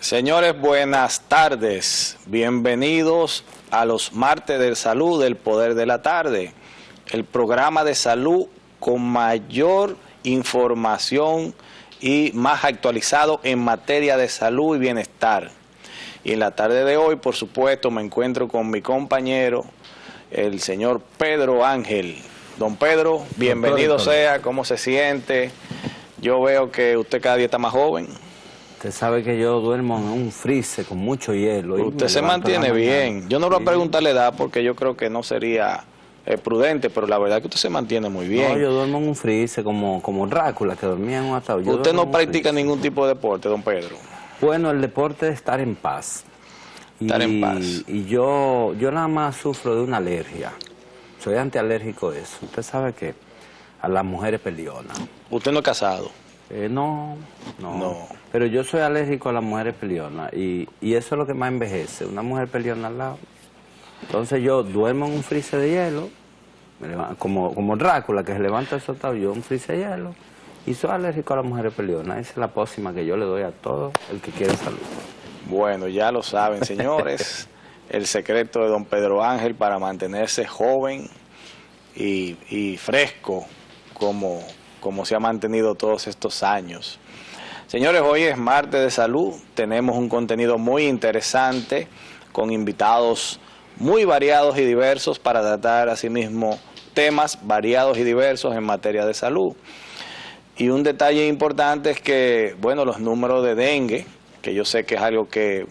Señores, buenas tardes. Bienvenidos a los martes de salud del Poder de la Tarde, el programa de salud con mayor información y más actualizado en materia de salud y bienestar. Y en la tarde de hoy, por supuesto, me encuentro con mi compañero, el señor Pedro Ángel. Don Pedro, bienvenido sea, ¿cómo se siente? Yo veo que usted cada día está más joven. Usted sabe que yo duermo en un freezer con mucho hielo. Usted se mantiene bien. Yo no le voy a preguntar la edad porque yo creo que no sería prudente, pero la verdad es que usted se mantiene muy bien. No, yo duermo en un freezer como Drácula, que dormía en un ataúd. ¿Usted no practica ningún tipo de deporte, don Pedro? Bueno, el deporte es estar en paz. Estar en paz. Y yo nada más sufro de una alergia. Soy antialérgico de eso. Usted sabe que a las mujeres pelionas. ¿Usted no es casado? No. Pero yo soy alérgico a las mujeres pelionas y eso es lo que más envejece, una mujer peliona al lado. Entonces yo duermo en un freezer de hielo, como Drácula, que se levanta el sotado, yo un freezer de hielo, y soy alérgico a las mujeres pelionas. Esa es la pócima que yo le doy a todo el que quiere salud. Bueno, ya lo saben, señores, el secreto de don Pedro Ángel para mantenerse joven y fresco como se ha mantenido todos estos años. Señores, hoy es martes de salud, tenemos un contenido muy interesante con invitados muy variados y diversos para tratar asimismo temas variados y diversos en materia de salud. Y un detalle importante es que, bueno, los números de dengue, que yo sé que es algo que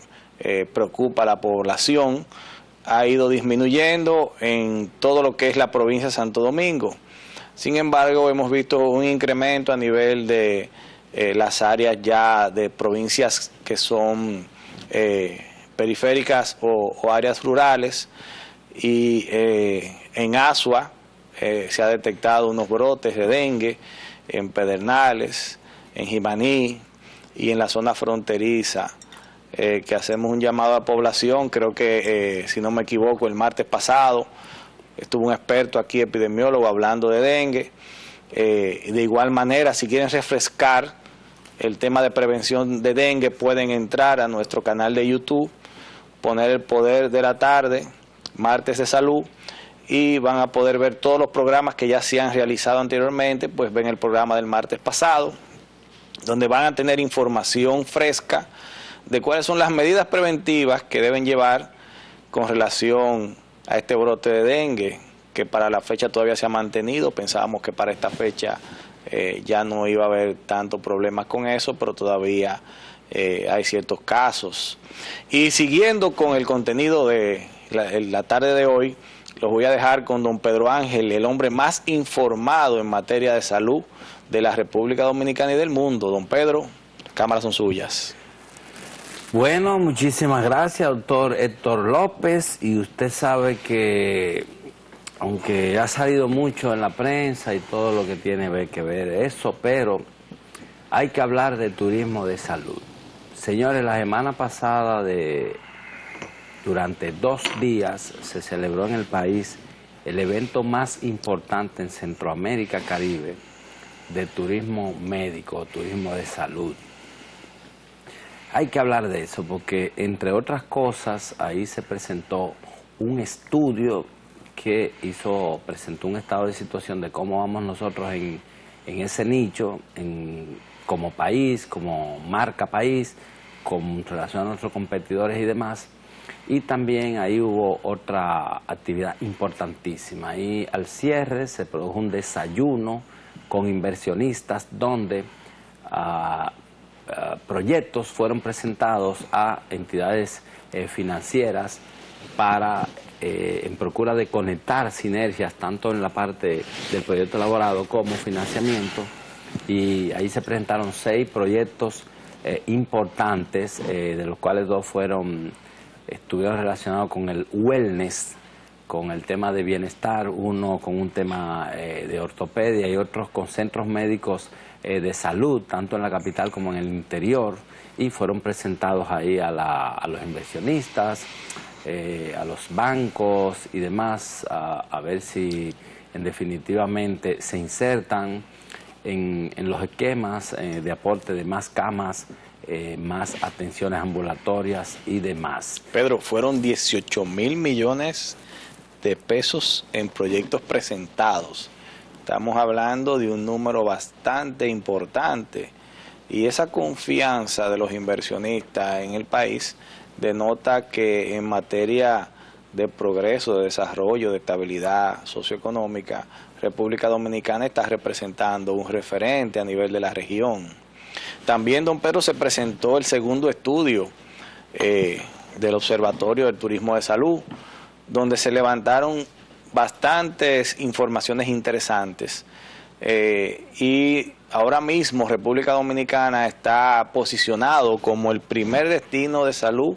preocupa a la población, ha ido disminuyendo en todo lo que es la provincia de Santo Domingo. Sin embargo, hemos visto un incremento a nivel de las áreas ya de provincias que son periféricas o áreas rurales, y en Asua se ha detectado unos brotes de dengue en Pedernales, en Jimaní y en la zona fronteriza, que hacemos un llamado a la población. Creo que, si no me equivoco, el martes pasado estuvo un experto aquí, epidemiólogo, hablando de dengue. De igual manera, si quieren refrescar el tema de prevención de dengue, pueden entrar a nuestro canal de YouTube, poner el Poder de la Tarde, martes de salud, y van a poder ver todos los programas que ya se han realizado anteriormente. Pues ven el programa del martes pasado, donde van a tener información fresca de cuáles son las medidas preventivas que deben llevar con relación a este brote de dengue, que para la fecha todavía se ha mantenido. Pensábamos que para esta fecha ya no iba a haber tantos problemas con eso, pero todavía hay ciertos casos. Y siguiendo con el contenido de la tarde de hoy, los voy a dejar con don Pedro Ángel, el hombre más informado en materia de salud de la República Dominicana y del mundo. Don Pedro, cámaras son suyas. Bueno, muchísimas gracias, doctor Héctor López. Y usted sabe que, aunque ha salido mucho en la prensa y todo lo que tiene que ver eso, pero hay que hablar de turismo de salud. Señores, la semana pasada, durante 2 días, se celebró en el país el evento más importante en Centroamérica, Caribe, de turismo médico, turismo de salud. Hay que hablar de eso porque, entre otras cosas, ahí se presentó un estudio que presentó un estado de situación de cómo vamos nosotros en ese nicho, como país, como marca país, con relación a nuestros competidores y demás. Y también ahí hubo otra actividad importantísima. Ahí al cierre se produjo un desayuno con inversionistas donde proyectos fueron presentados a entidades financieras para en procura de conectar sinergias tanto en la parte del proyecto elaborado como financiamiento. Y ahí se presentaron 6 proyectos importantes, de los cuales 2 estuvieron relacionados con el wellness, con el tema de bienestar, uno con un tema de ortopedia y otros con centros médicos de salud, tanto en la capital como en el interior, y fueron presentados ahí a los inversionistas, a los bancos y demás, a ver si definitivamente se insertan en los esquemas de aporte de más camas más atenciones ambulatorias y demás. Pedro, fueron 18.000 millones de pesos en proyectos presentados. Estamos hablando de un número bastante importante y esa confianza de los inversionistas en el país denota que en materia de progreso, de desarrollo, de estabilidad socioeconómica, República Dominicana está representando un referente a nivel de la región. También, don Pedro, se presentó el segundo estudio del Observatorio del Turismo de Salud, donde se levantaron bastantes informaciones interesantes. Y ahora mismo República Dominicana está posicionado como el primer destino de salud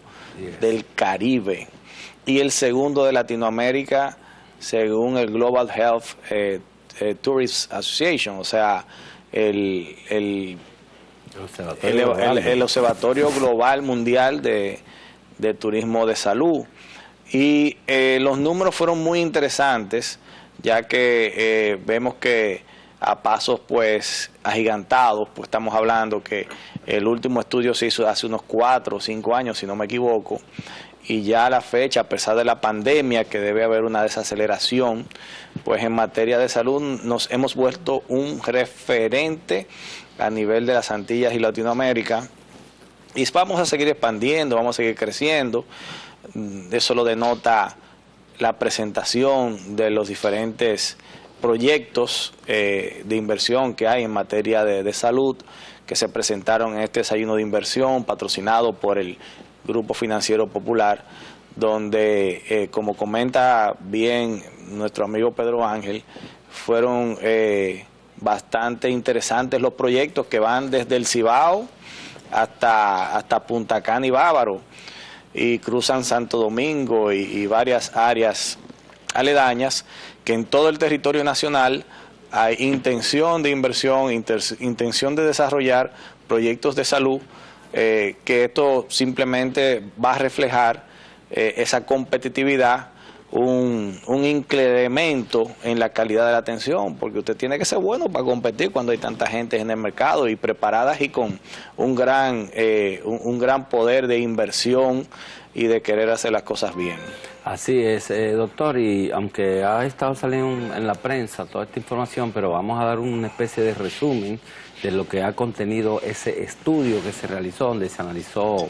del Caribe y el segundo de Latinoamérica según el Global Health Tourist Association, o sea, el Observatorio Global Mundial de Turismo de Salud. Y los números fueron muy interesantes, ya que vemos que a pasos pues agigantados, pues estamos hablando que el último estudio se hizo hace unos 4 o 5 años, si no me equivoco, y ya a la fecha, a pesar de la pandemia, que debe haber una desaceleración, pues en materia de salud nos hemos vuelto un referente a nivel de las Antillas y Latinoamérica, y vamos a seguir expandiendo, vamos a seguir creciendo. Eso lo denota la presentación de los diferentes proyectos de inversión que hay en materia de salud, que se presentaron en este desayuno de inversión patrocinado por el Grupo Financiero Popular, donde, como comenta bien nuestro amigo Pedro Ángel, fueron bastante interesantes los proyectos que van desde el Cibao hasta Punta Cana y Bávaro, y cruzan Santo Domingo y varias áreas aledañas, que en todo el territorio nacional hay intención de inversión, intención de desarrollar proyectos de salud, que esto simplemente va a reflejar esa competitividad, un incremento en la calidad de la atención, porque usted tiene que ser bueno para competir cuando hay tanta gente en el mercado y preparadas y con un gran poder de inversión y de querer hacer las cosas bien. Así es, doctor, y aunque ha estado saliendo en la prensa toda esta información, pero vamos a dar una especie de resumen de lo que ha contenido ese estudio que se realizó, donde se analizó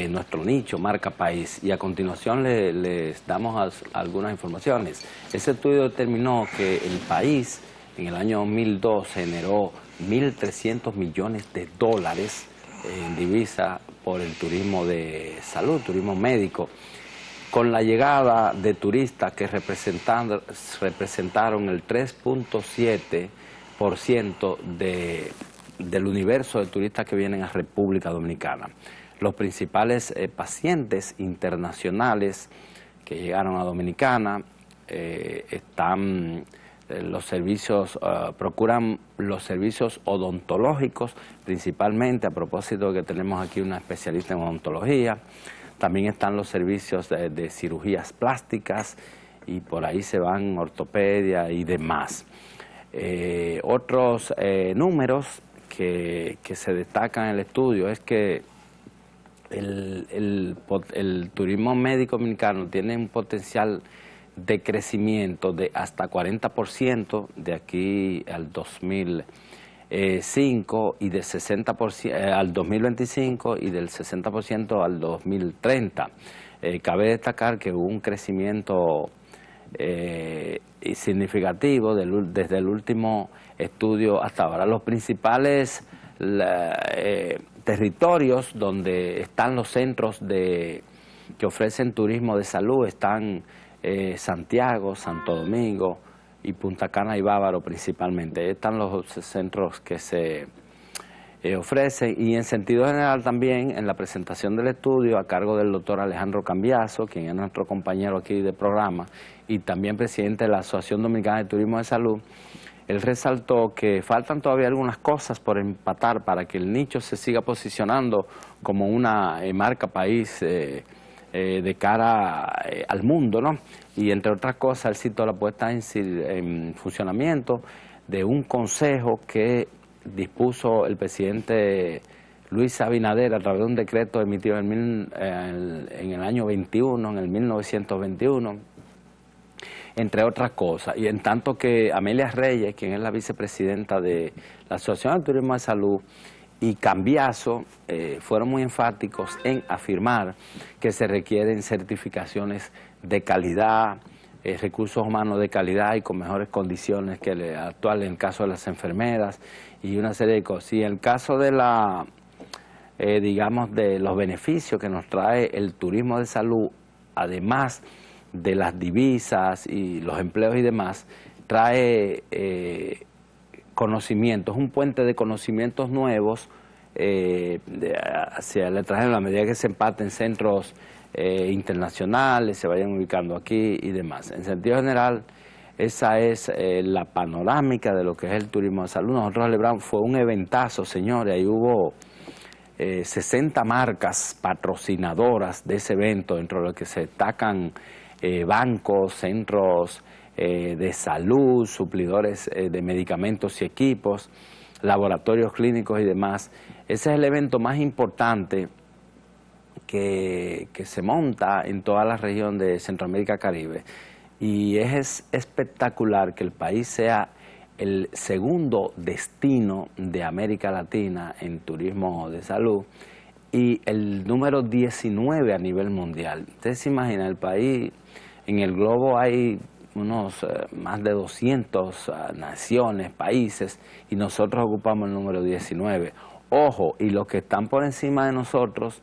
nuestro nicho, marca país, y a continuación les damos algunas informaciones. Ese estudio determinó que el país en el año 2002 generó 1.300 millones de dólares en divisa por el turismo de salud, turismo médico, con la llegada de turistas que representaron el 3.7% del universo de turistas que vienen a República Dominicana. Los principales pacientes internacionales que llegaron a Dominicana están los servicios, procuran los servicios odontológicos, principalmente, a propósito de que tenemos aquí una especialista en odontología. También están los servicios de cirugías plásticas, y por ahí se van ortopedia y demás. Otros números que se destacan en el estudio es que el turismo médico dominicano tiene un potencial de crecimiento de hasta 40% de aquí al 2005 y de 60% al 2025 y del 60% al 2030. Cabe destacar que hubo un crecimiento significativo desde el último estudio hasta ahora. Los principales territorios donde están los centros que ofrecen turismo de salud están Santiago, Santo Domingo y Punta Cana y Bávaro principalmente. Están los centros que se ofrecen, y en sentido general también en la presentación del estudio a cargo del doctor Alejandro Cambiaso, quien es nuestro compañero aquí de programa y también presidente de la Asociación Dominicana de Turismo de Salud. Él resaltó que faltan todavía algunas cosas por empatar para que el nicho se siga posicionando como una marca país de cara al mundo, ¿no? Y entre otras cosas, él citó la puesta en funcionamiento de un consejo que dispuso el presidente Luis Abinader, a través de un decreto emitido en el año 21, en el 1921, entre otras cosas. Y en tanto que Amelia Reyes, quien es la vicepresidenta de la Asociación del Turismo de Salud, y Cambiaso fueron muy enfáticos en afirmar que se requieren certificaciones de calidad, recursos humanos de calidad y con mejores condiciones que el actual en el caso de las enfermeras y una serie de cosas. Y en el caso de digamos, de los beneficios que nos trae el turismo de salud, además de las divisas y los empleos y demás, trae conocimientos, un puente de conocimientos nuevos hacia el extranjero, a medida que se empaten centros internacionales, se vayan ubicando aquí y demás. En sentido general, esa es la panorámica de lo que es el turismo de salud. Nosotros celebramos, fue un eventazo, señores, ahí hubo 60 marcas patrocinadoras de ese evento, dentro de lo que se destacan bancos, centros de salud, suplidores de medicamentos y equipos, laboratorios clínicos y demás. Ese es el evento más importante que se monta en toda la región de Centroamérica Caribe, y es espectacular que el país sea el segundo destino de América Latina en turismo de salud y el número 19 a nivel mundial. Ustedes se imaginan, el país, en el globo hay unos más de 200 naciones, países, y nosotros ocupamos el número 19. Ojo, y los que están por encima de nosotros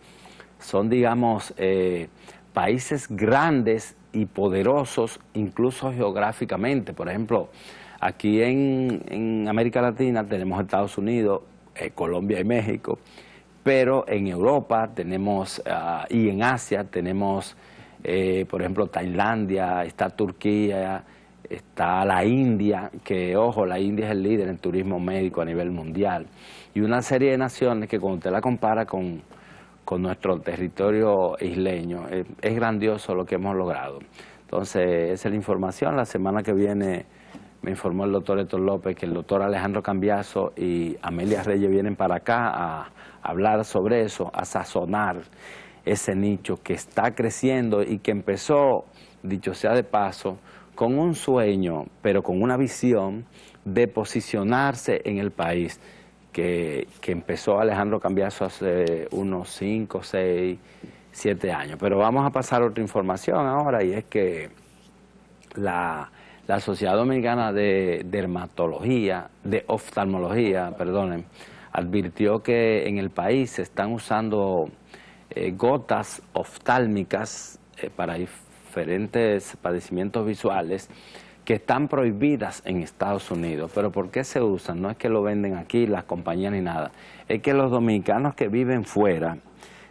son, digamos, países grandes y poderosos, incluso geográficamente. Por ejemplo, aquí en América Latina tenemos Estados Unidos, Colombia y México, pero en Europa tenemos, y en Asia tenemos, por ejemplo, Tailandia, está Turquía, está la India, que, ojo, la India es el líder en turismo médico a nivel mundial, y una serie de naciones que cuando usted la compara con nuestro territorio isleño, es grandioso lo que hemos logrado. Entonces, esa es la información. La semana que viene me informó el doctor Héctor López que el doctor Alejandro Cambiaso y Amelia Reyes vienen para acá a hablar sobre eso, a sazonar ese nicho que está creciendo y que empezó, dicho sea de paso, con un sueño, pero con una visión de posicionarse en el país, que empezó Alejandro Cambiaso hace unos 5, 6, 7 años. Pero vamos a pasar a otra información ahora, y es que la Sociedad Dominicana de Oftalmología, perdonen, advirtió que en el país se están usando gotas oftálmicas para diferentes padecimientos visuales que están prohibidas en Estados Unidos. ¿Pero por qué se usan? No es que lo venden aquí las compañías ni nada, es que los dominicanos que viven fuera,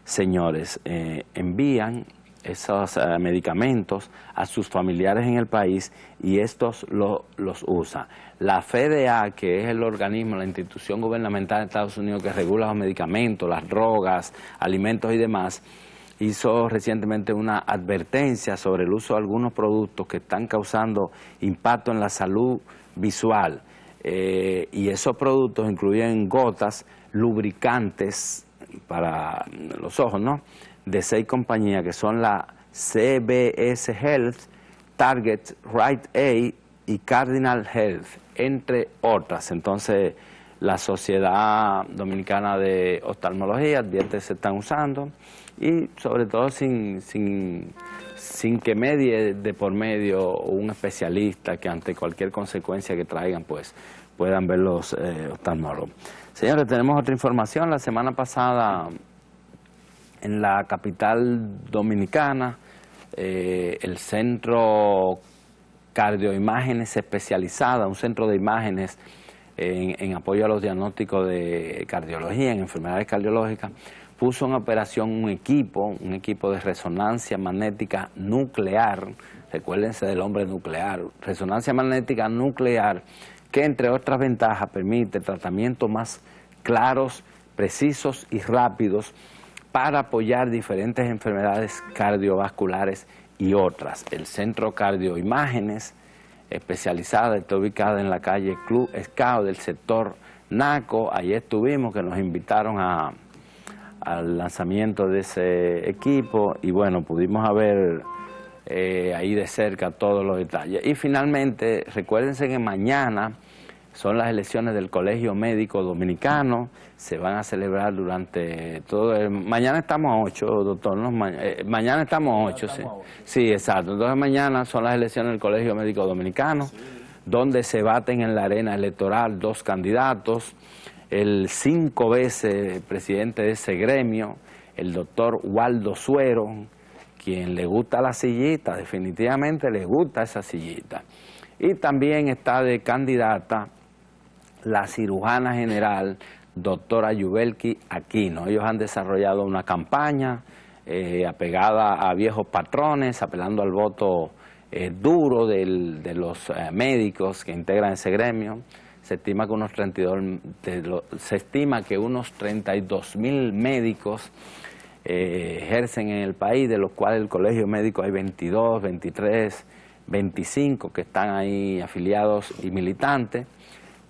señores, envían esos medicamentos a sus familiares en el país y estos los usan. La FDA, que es el organismo, la institución gubernamental de Estados Unidos que regula los medicamentos, las drogas, alimentos y demás, hizo recientemente una advertencia sobre el uso de algunos productos que están causando impacto en la salud visual. Y esos productos incluyen gotas, lubricantes para los ojos, ¿no?, de 6 compañías que son la CBS Health, Target, Rite Aid y Cardinal Health, entre otras. Entonces, la Sociedad Dominicana de Oftalmología advierte que se están usando, y sobre todo sin que medie de por medio un especialista que ante cualquier consecuencia que traigan, pues puedan ver los oftalmólogos. Señores, tenemos otra información. La semana pasada, en la capital dominicana, el Centro Cardioimágenes Especializada, un centro de imágenes en apoyo a los diagnósticos de cardiología, en enfermedades cardiológicas, puso en operación un equipo de resonancia magnética nuclear. Recuérdense del hombre nuclear, resonancia magnética nuclear, que entre otras ventajas permite tratamientos más claros, precisos y rápidos para apoyar diferentes enfermedades cardiovasculares y otras. El Centro Cardioimágenes Especializada está ubicado en la calle Club Escao del sector Naco. Allí estuvimos, que nos invitaron a al lanzamiento de ese equipo y bueno, pudimos ver ahí de cerca todos los detalles. Y finalmente, recuérdense que mañana son las elecciones del Colegio Médico Dominicano, se van a celebrar durante todo el... Mañana estamos a 8, doctor, ¿no? Mañana estamos a 8, sí. Sí, exacto. Entonces mañana son las elecciones del Colegio Médico Dominicano, donde se baten en la arena electoral 2 candidatos, el 5 veces presidente de ese gremio, el doctor Waldo Suero, quien le gusta la sillita, definitivamente le gusta esa sillita. Y también está de candidata la cirujana general, doctora Yubelki Aquino. Ellos han desarrollado una campaña apegada a viejos patrones, apelando al voto duro de los médicos que integran ese gremio. Se estima que unos 32.000 médicos ejercen en el país, de los cuales el colegio médico hay 22, 23, 25 que están ahí afiliados y militantes.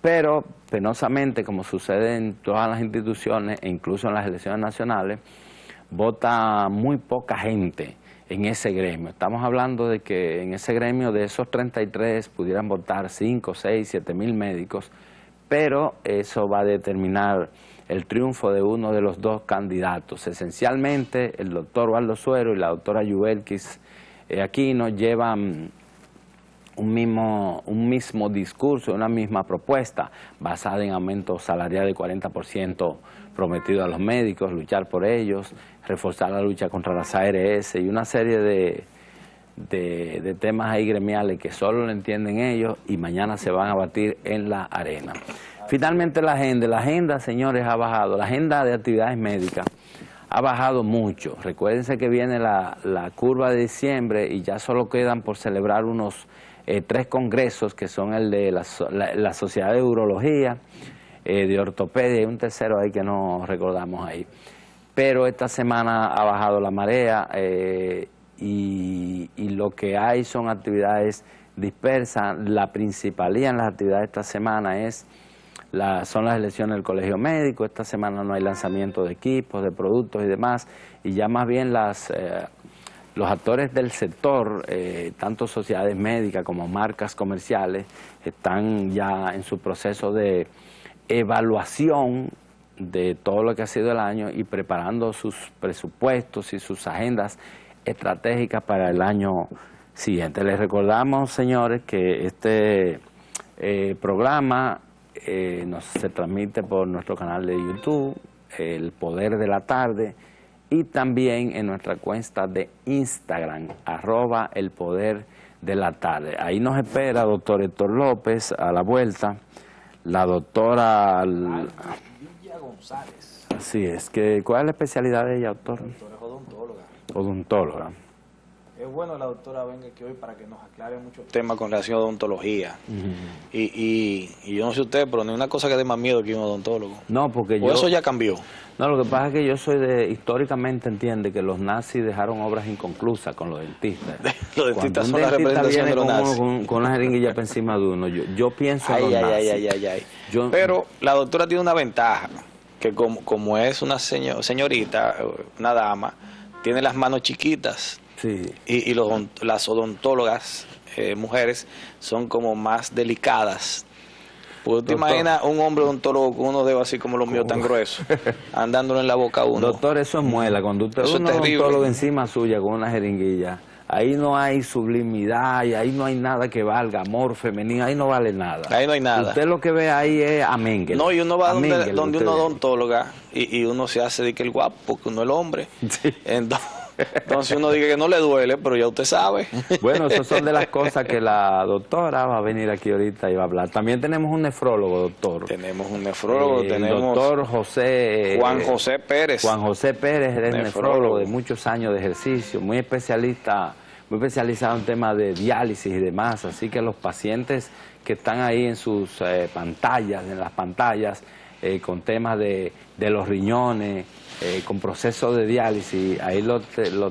Pero, penosamente, como sucede en todas las instituciones e incluso en las elecciones nacionales, vota muy poca gente en ese gremio. Estamos hablando de que en ese gremio de esos 33 pudieran votar 5, 6, 7 mil médicos, pero eso va a determinar el triunfo de uno de los 2 candidatos. Esencialmente, el doctor Waldo Suero y la doctora Yubelki Aquino llevan un mismo discurso, una misma propuesta basada en aumento salarial del 40% prometido a los médicos, luchar por ellos, reforzar la lucha contra las ARS y una serie de temas ahí gremiales que solo lo entienden ellos y mañana se van a batir en la arena. Finalmente la agenda, señores, ha bajado, la agenda de actividades médicas ha bajado mucho. Recuérdense que viene la curva de diciembre y ya solo quedan por celebrar unos 3 congresos, que son el de la Sociedad de Urología, de Ortopedia y un tercero ahí que no recordamos ahí. Pero esta semana ha bajado la marea y lo que hay son actividades dispersas. La principalía en las actividades de esta semana son las elecciones del Colegio Médico. Esta semana no hay lanzamiento de equipos, de productos y demás, y ya más bien los actores del sector, tanto sociedades médicas como marcas comerciales, están ya en su proceso de evaluación de todo lo que ha sido el año y preparando sus presupuestos y sus agendas estratégicas para el año siguiente. Les recordamos, señores, que este programa se transmite por nuestro canal de YouTube, El Poder de la Tarde, y también en nuestra cuenta de Instagram, @elpoderDeLaTarde. Ahí nos espera doctor Héctor López a la vuelta, la doctora Lidia González. Así es. ¿Cuál es la especialidad de ella, doctor? La doctora es odontóloga. Odontóloga. Es bueno la doctora venga aquí hoy para que nos aclare muchos temas con relación a odontología. Y yo no sé usted, pero no hay una cosa que dé más miedo que un odontólogo. No, porque o eso ya cambió. No, lo que pasa es que yo soy históricamente entiende que los nazis dejaron obras inconclusas con los dentistas. Los dentistas son la representación de los nazis. Con una jeringuilla para encima de uno. Yo pienso en los nazis. Pero la doctora tiene una ventaja, que como es una señorita, una dama, tiene las manos chiquitas. Sí. Y las odontólogas, mujeres, son como más delicadas. Pues te imaginas un hombre odontólogo con unos dedos así como los míos tan gruesos, andándolo en la boca a uno. Doctor, eso es muela. Cuando usted ve un odontólogo encima suya con una jeringuilla, ahí no hay sublimidad, y ahí no hay nada que valga, amor femenino, ahí no vale nada. Ahí no hay nada. Usted lo que ve ahí es a Mengele. No, y uno va donde una odontóloga y uno se hace de que el guapo, porque uno es el hombre. Sí. Entonces uno dice que no le duele, pero ya usted sabe. Bueno, esas son de las cosas que la doctora va a venir aquí ahorita y va a hablar. También tenemos un nefrólogo, doctor. Tenemos un nefrólogo, tenemos doctor Juan José Pérez. Juan José Pérez es nefrólogo de muchos años de ejercicio, muy especializado en temas de diálisis y demás. Así que los pacientes que están ahí en sus las pantallas, con temas de los riñones, con procesos de diálisis, ahí lo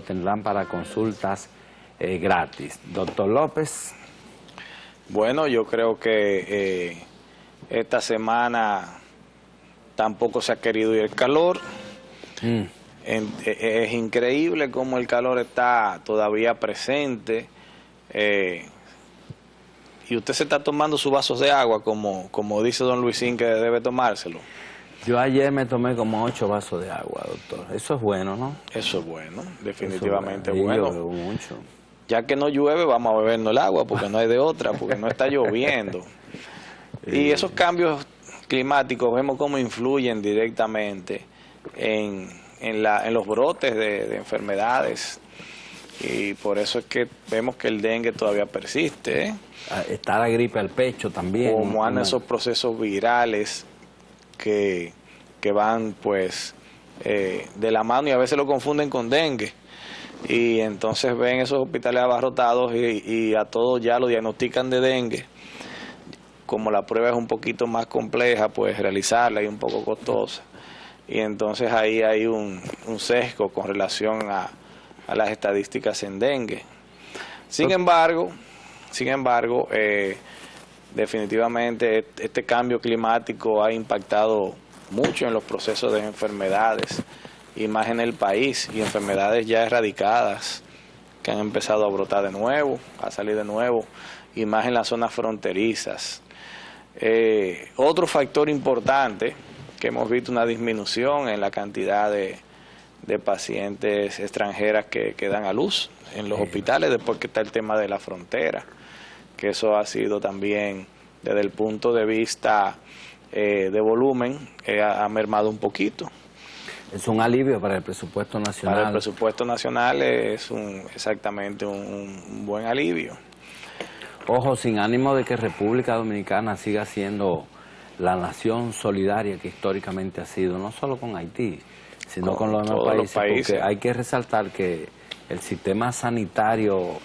tendrán para consultas gratis. Doctor López. Bueno, yo creo que esta semana tampoco se ha querido ir el calor. Es increíble cómo el calor está todavía presente, y usted se está tomando sus vasos de agua como dice don Luisín que debe tomárselo. Yo ayer me tomé como 8 vasos de agua, doctor. Eso es bueno, ¿no? Eso es bueno, definitivamente es bueno. bueno. Yo bebo mucho. Ya que no llueve, vamos a bebernos el agua, porque no hay de otra, porque no está lloviendo. Y esos cambios climáticos vemos cómo influyen directamente en los brotes de enfermedades. Y por eso es que vemos que el dengue todavía persiste, ¿eh? Está la gripe al pecho también. Como andan esos procesos virales que van pues de la mano, y a veces lo confunden con dengue. Y entonces ven esos hospitales abarrotados y a todos ya lo diagnostican de dengue. Como la prueba es un poquito más compleja, pues realizarla y un poco costosa. Y entonces ahí hay un sesgo con relación a las estadísticas en dengue. Sin embargo, definitivamente este cambio climático ha impactado mucho en los procesos de enfermedades, y más en el país, y enfermedades ya erradicadas que han empezado a brotar de nuevo, a salir de nuevo, y más en las zonas fronterizas. Otro factor importante, que hemos visto una disminución en la cantidad de pacientes extranjeras que dan a luz en los hospitales, después que está el tema de la frontera, que eso ha sido también, desde el punto de vista de volumen, ha mermado un poquito. Es un alivio para el presupuesto nacional. Para el presupuesto nacional es exactamente un buen alivio. Ojo, sin ánimo de que República Dominicana siga siendo la nación solidaria que históricamente ha sido, no solo con Haití, sino con los demás países, porque hay que resaltar que el sistema sanitario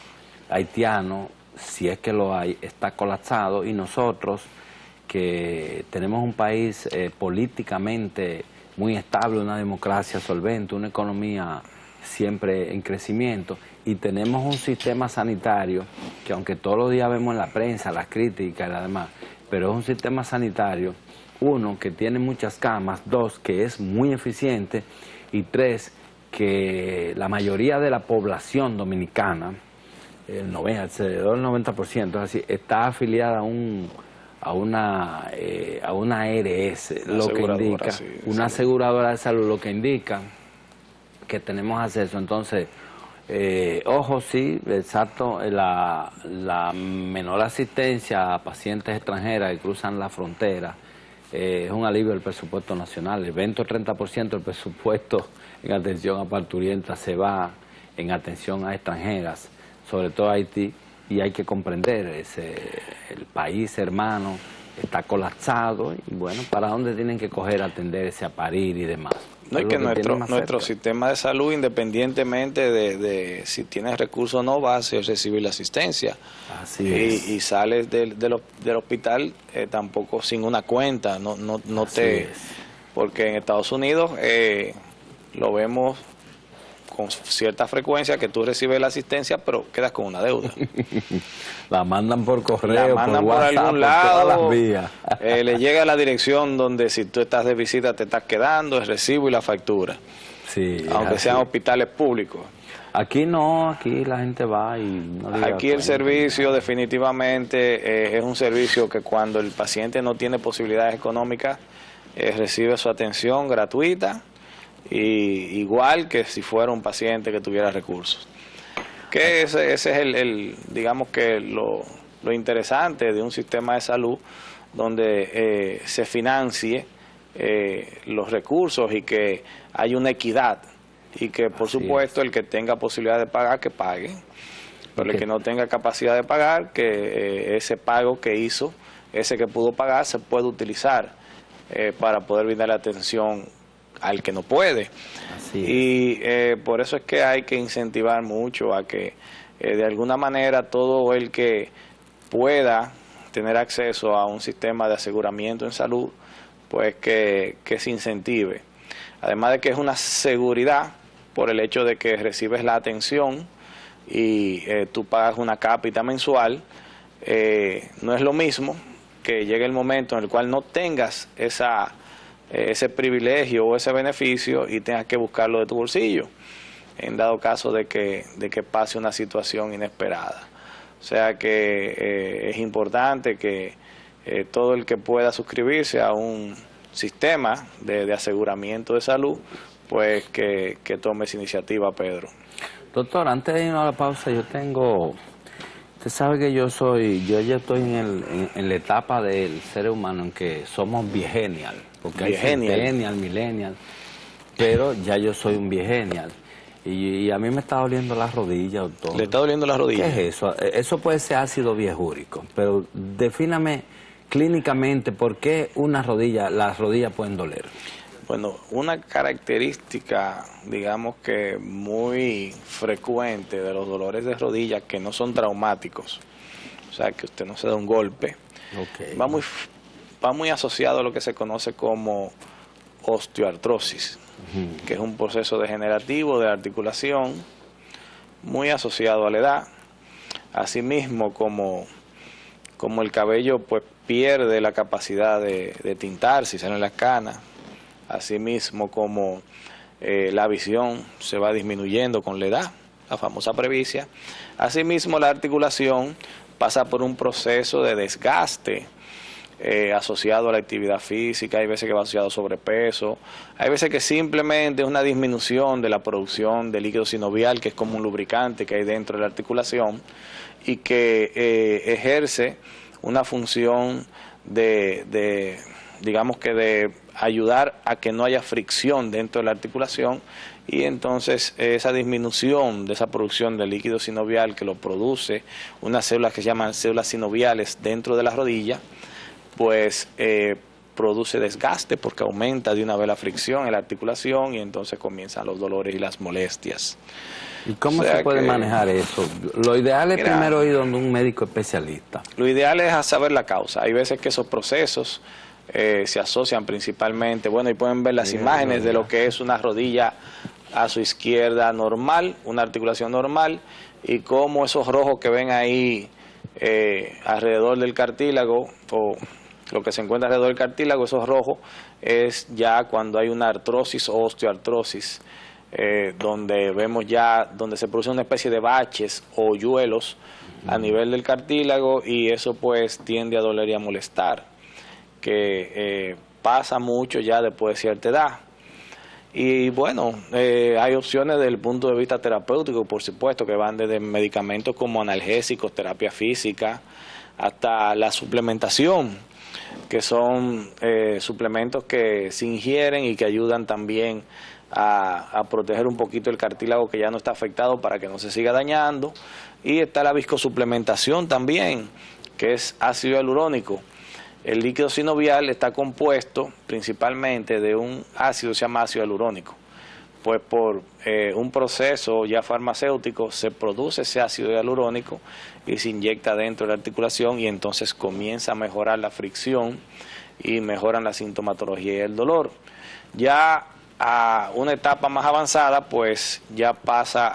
haitiano, si es que lo hay, está colapsado, y nosotros, que tenemos un país políticamente muy estable, una democracia solvente, una economía siempre en crecimiento, y tenemos un sistema sanitario que, aunque todos los días vemos en la prensa las críticas y las demás, pero es un sistema sanitario, 1, que tiene muchas camas, 2, que es muy eficiente, y 3, que la mayoría de la población dominicana, alrededor del 90%, es así, está afiliada a una ARS, lo que indica, una aseguradora de salud, lo que indica que tenemos acceso. Entonces, ojo, sí, exacto, la menor asistencia a pacientes extranjeras que cruzan la frontera es un alivio del presupuesto nacional. El 20 o 30% del presupuesto en atención a parturientas se va en atención a extranjeras, sobre todo a Haití, y hay que comprender, el país hermano está colapsado, y bueno, ¿para dónde tienen que coger a atenderse, a parir y demás? No, y que nuestro sistema de salud, independientemente de si tienes recursos o no, va a recibir la asistencia. Así es. Y sales del hospital tampoco sin una cuenta, porque en Estados Unidos lo vemos con cierta frecuencia, que tú recibes la asistencia, pero quedas con una deuda. La mandan por correo, la mandan por WhatsApp, algún lado, todas las vías. Le llega a la dirección donde, si tú estás de visita, te estás quedando, el recibo y la factura. Sí, aunque sean hospitales públicos. Aquí no, aquí la gente va y no le Aquí el servicio definitivamente es un servicio que, cuando el paciente no tiene posibilidades económicas, recibe su atención gratuita, y igual que si fuera un paciente que tuviera recursos. Que ese es digamos que lo interesante de un sistema de salud donde se financie los recursos, y que hay una equidad, y que por supuesto el que tenga posibilidad de pagar, que pague, pero el que no tenga capacidad de pagar, que ese pago que hizo, ese que pudo pagar, se puede utilizar para poder brindar atención al que no puede. Y por eso es que hay que incentivar mucho a que de alguna manera todo el que pueda tener acceso a un sistema de aseguramiento en salud, pues que se incentive. Además de que es una seguridad por el hecho de que recibes la atención y tú pagas una cápita mensual, no es lo mismo que llegue el momento en el cual no tengas esa ese privilegio o ese beneficio y tengas que buscarlo de tu bolsillo, en dado caso de que pase una situación inesperada. O sea que es importante que todo el que pueda suscribirse a un sistema de aseguramiento de salud, pues que tome esa iniciativa, Pedro. Doctor, antes de irnos a la pausa, usted sabe que yo ya estoy en la etapa del ser humano en que somos viegenial, porque hay centennial, millennial, pero ya yo soy un viegenial. Y a mí me está doliendo la rodilla, doctor. ¿Le está doliendo la rodilla? ¿Qué es eso? Eso puede ser ácido viejúrico, pero defíname clínicamente por qué las rodillas pueden doler. Bueno, una característica, digamos que muy frecuente de los dolores de rodilla que no son traumáticos, o sea, que usted no se da un golpe, okay, va muy asociado a lo que se conoce como osteoartrosis, que es un proceso degenerativo de la articulación, muy asociado a la edad. Asimismo, como el cabello pues pierde la capacidad de tintarse y salen las canas, asimismo como la visión se va disminuyendo con la edad, la famosa presbicia, asimismo la articulación pasa por un proceso de desgaste asociado a la actividad física, hay veces que va asociado a sobrepeso, hay veces que simplemente es una disminución de la producción de líquido sinovial, que es como un lubricante que hay dentro de la articulación y que ejerce una función digamos que de ayudar a que no haya fricción dentro de la articulación, y entonces esa disminución de esa producción de líquido sinovial que lo produce unas células que se llaman células sinoviales dentro de la rodilla, pues produce desgaste porque aumenta de una vez la fricción en la articulación y entonces comienzan los dolores y las molestias. ¿Y cómo se puede manejar eso? Lo ideal es primero ir donde un médico especialista. Lo ideal es saber la causa. Hay veces que esos procesos se asocian principalmente, bueno, y pueden ver las imágenes de lo que es una rodilla a su izquierda normal, una articulación normal, y cómo esos rojos que ven ahí alrededor del cartílago, o lo que se encuentra alrededor del cartílago, esos rojos, es ya cuando hay una artrosis o osteoartrosis, donde vemos ya, donde se produce una especie de baches o hoyuelos a nivel del cartílago, y eso pues tiende a doler y a molestar, que pasa mucho ya después de cierta edad. Y bueno, hay opciones desde el punto de vista terapéutico, por supuesto, que van desde medicamentos como analgésicos, terapia física, hasta la suplementación, que son suplementos que se ingieren y que ayudan también a proteger un poquito el cartílago que ya no está afectado para que no se siga dañando. Y está la viscosuplementación también, que es ácido hialurónico. El líquido sinovial está compuesto principalmente de un ácido que se llama ácido hialurónico. Pues por un proceso ya farmacéutico se produce ese ácido hialurónico y se inyecta dentro de la articulación, y entonces comienza a mejorar la fricción y mejoran la sintomatología y el dolor. Ya a una etapa más avanzada, pues ya pasa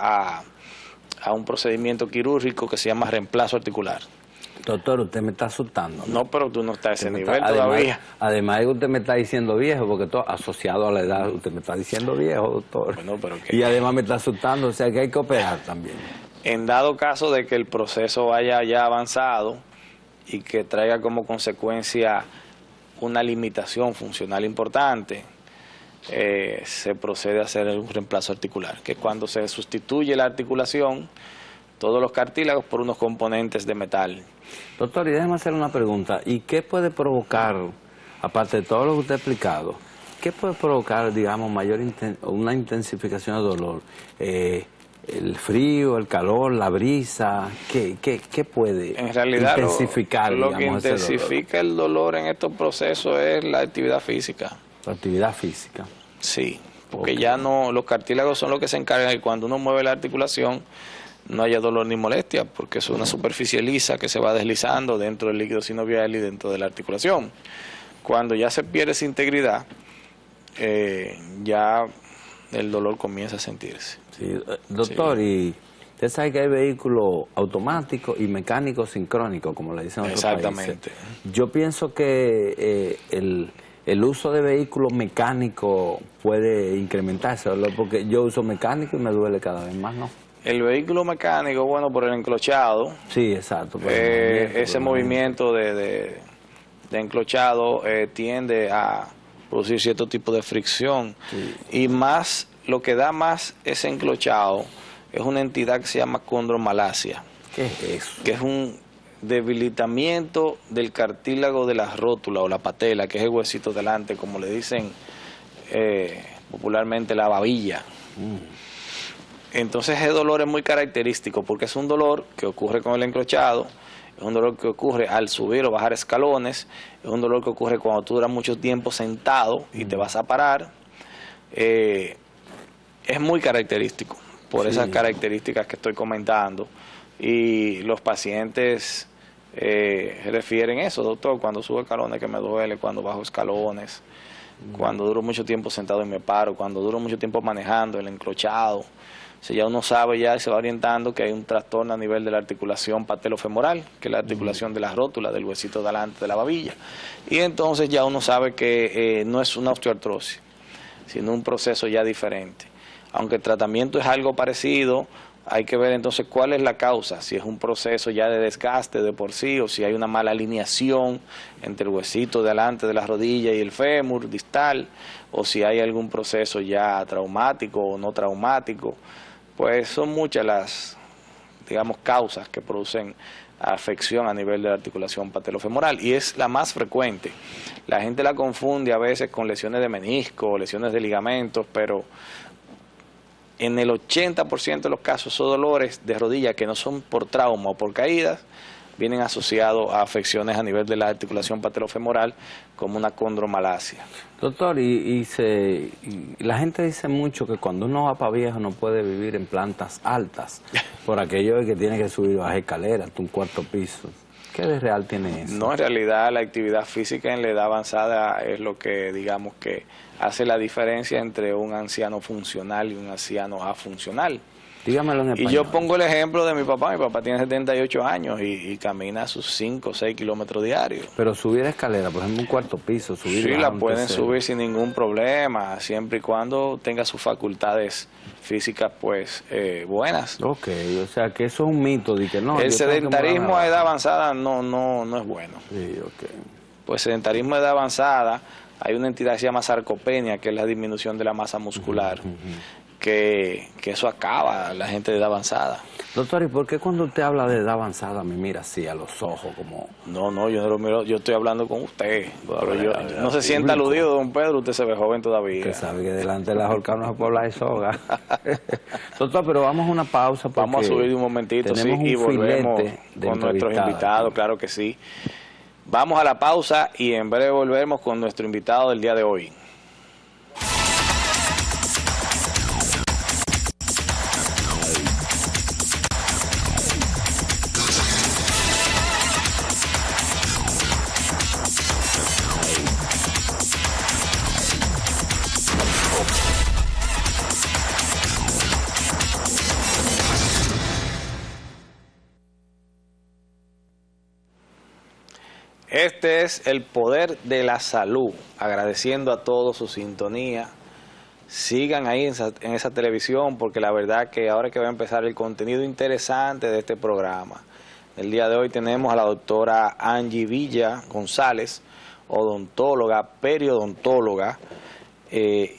a un procedimiento quirúrgico que se llama reemplazo articular. Doctor, usted me está asustando. No, pero tú no estás a ese nivel todavía. Además, usted me está diciendo viejo, porque todo asociado a la edad, usted me está diciendo viejo, doctor. Bueno, pero y además me está asustando, o sea que hay que operar también. En dado caso de que el proceso vaya ya avanzado y que traiga como consecuencia una limitación funcional importante, se procede a hacer un reemplazo articular, que es cuando se sustituye la articulación, todos los cartílagos, por unos componentes de metal. Doctor, y déjeme hacer una pregunta. ¿Y qué puede provocar, aparte de todo lo que usted ha explicado, qué puede provocar, digamos, una intensificación de dolor? ¿El frío, el calor, la brisa? ¿Qué puede en realidad intensificar, lo que intensifica el dolor en estos procesos es la actividad física? La actividad física. Sí, porque ya no, los cartílagos son los que se encargan de que cuando uno mueve la articulación no haya dolor ni molestia, porque es una superficie lisa que se va deslizando dentro del líquido sinovial y dentro de la articulación. Cuando ya se pierde esa integridad, ya el dolor comienza a sentirse. Sí, doctor, sí. Y usted sabe que hay vehículos automáticos y mecánicos sincrónicos, como le dicen en otros países. Exactamente. Yo pienso que ¿el uso de vehículos mecánicos puede incrementarse? Porque yo uso mecánico y me duele cada vez más, ¿no? El vehículo mecánico, bueno, por el enclochado. Sí, exacto. Ese movimiento de enclochado tiende a producir cierto tipo de fricción. Sí. Y más, lo que da más ese enclochado es una entidad que se llama condromalacia. ¿Qué es eso? Que es un debilitamiento del cartílago de la rótula o la patela, que es el huesito delante, como le dicen popularmente la babilla. Entonces ese dolor es muy característico porque es un dolor que ocurre con el encrochado, es un dolor que ocurre al subir o bajar escalones, es un dolor que ocurre cuando tú duras mucho tiempo sentado y te vas a parar. Es muy característico por esas características que estoy comentando, y los pacientes refieren eso: doctor, cuando subo escalones que me duele, cuando bajo escalones, cuando duro mucho tiempo sentado y me paro, cuando duro mucho tiempo manejando, el encrochado. O sea, ya uno sabe, ya se va orientando que hay un trastorno a nivel de la articulación patelofemoral, que es la articulación de la rótula, del huesito de delante de la babilla. Y entonces ya uno sabe que no es una osteoartrosis, sino un proceso ya diferente. Aunque el tratamiento es algo parecido, hay que ver entonces cuál es la causa, si es un proceso ya de desgaste de por sí, o si hay una mala alineación entre el huesito de delante de la rodilla y el fémur distal, o si hay algún proceso ya traumático o no traumático. Pues son muchas las, digamos, causas que producen afección a nivel de la articulación patelofemoral, y es la más frecuente. La gente la confunde a veces con lesiones de menisco, lesiones de ligamentos, pero en el 80% de los casos esos dolores de rodilla que no son por trauma o por caídas vienen asociados a afecciones a nivel de la articulación patelofemoral, como una condromalacia. Doctor, y la gente dice mucho que cuando uno va para viejo no puede vivir en plantas altas, por aquello de que tiene que subir bajas escaleras, hasta un cuarto piso. ¿Qué de real tiene eso? No, en realidad la actividad física en la edad avanzada es lo que, digamos, que hace la diferencia entre un anciano funcional y un anciano afuncional. Dígamelo en español. Y yo pongo el ejemplo de mi papá tiene 78 años y camina sus 5 o 6 kilómetros diarios. Pero subir escalera, por ejemplo, un cuarto piso, subir... Sí, la pueden subir sin ningún problema, siempre y cuando tenga sus facultades físicas pues buenas. Ok, o sea que eso es un mito de que no... El sedentarismo a edad avanzada no es bueno. Sí, ok. Pues sedentarismo a edad avanzada, hay una entidad que se llama sarcopenia, que es la disminución de la masa muscular. Que eso acaba a la gente de edad avanzada. Doctor, ¿y por qué cuando usted habla de edad avanzada me mira así a los ojos como...? No, yo no lo miro, yo estoy hablando con usted. Pero yo, no se sienta aludido, don Pedro, usted se ve joven todavía. Usted sabe que delante de la horca no se puede hablar de soga. Doctor, pero vamos a una pausa porque... Vamos a subir un momentito, sí, y volvemos con nuestros invitados, claro que sí. Vamos a la pausa y en breve volvemos con nuestro invitado del día de hoy. Este es el poder de la salud, agradeciendo a todos su sintonía. Sigan ahí en esa televisión, porque la verdad que ahora que va a empezar el contenido interesante de este programa. El día de hoy tenemos a la doctora Angie Villa González, odontóloga, periodontóloga,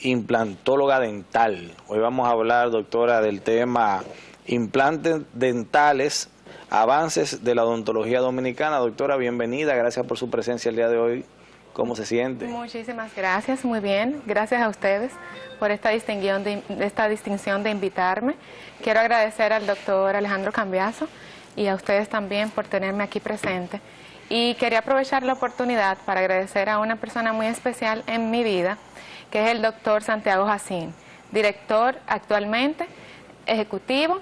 implantóloga dental. Hoy vamos a hablar, doctora, del tema implantes dentales, avances de la odontología dominicana. Doctora, bienvenida, gracias por su presencia el día de hoy. ¿Cómo se siente? Muchísimas gracias, muy bien. Gracias a ustedes por esta distinción de invitarme. Quiero agradecer al doctor Alejandro Cambiaso y a ustedes también por tenerme aquí presente. Y quería aprovechar la oportunidad para agradecer a una persona muy especial en mi vida, que es el doctor Santiago Jacín, director actualmente ejecutivo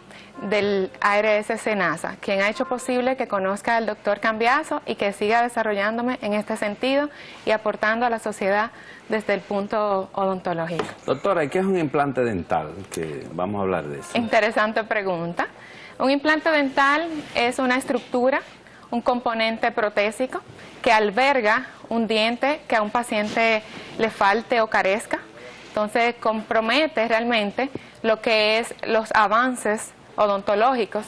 del ARS Senasa, quien ha hecho posible que conozca al doctor Cambiaso y que siga desarrollándome en este sentido y aportando a la sociedad desde el punto odontológico. Doctora, ¿qué es un implante dental? Que vamos a hablar de eso. Interesante pregunta. Un implante dental es una estructura un componente protésico que alberga un diente que a un paciente le falte o carezca. Entonces compromete realmente lo que es los avances odontológicos,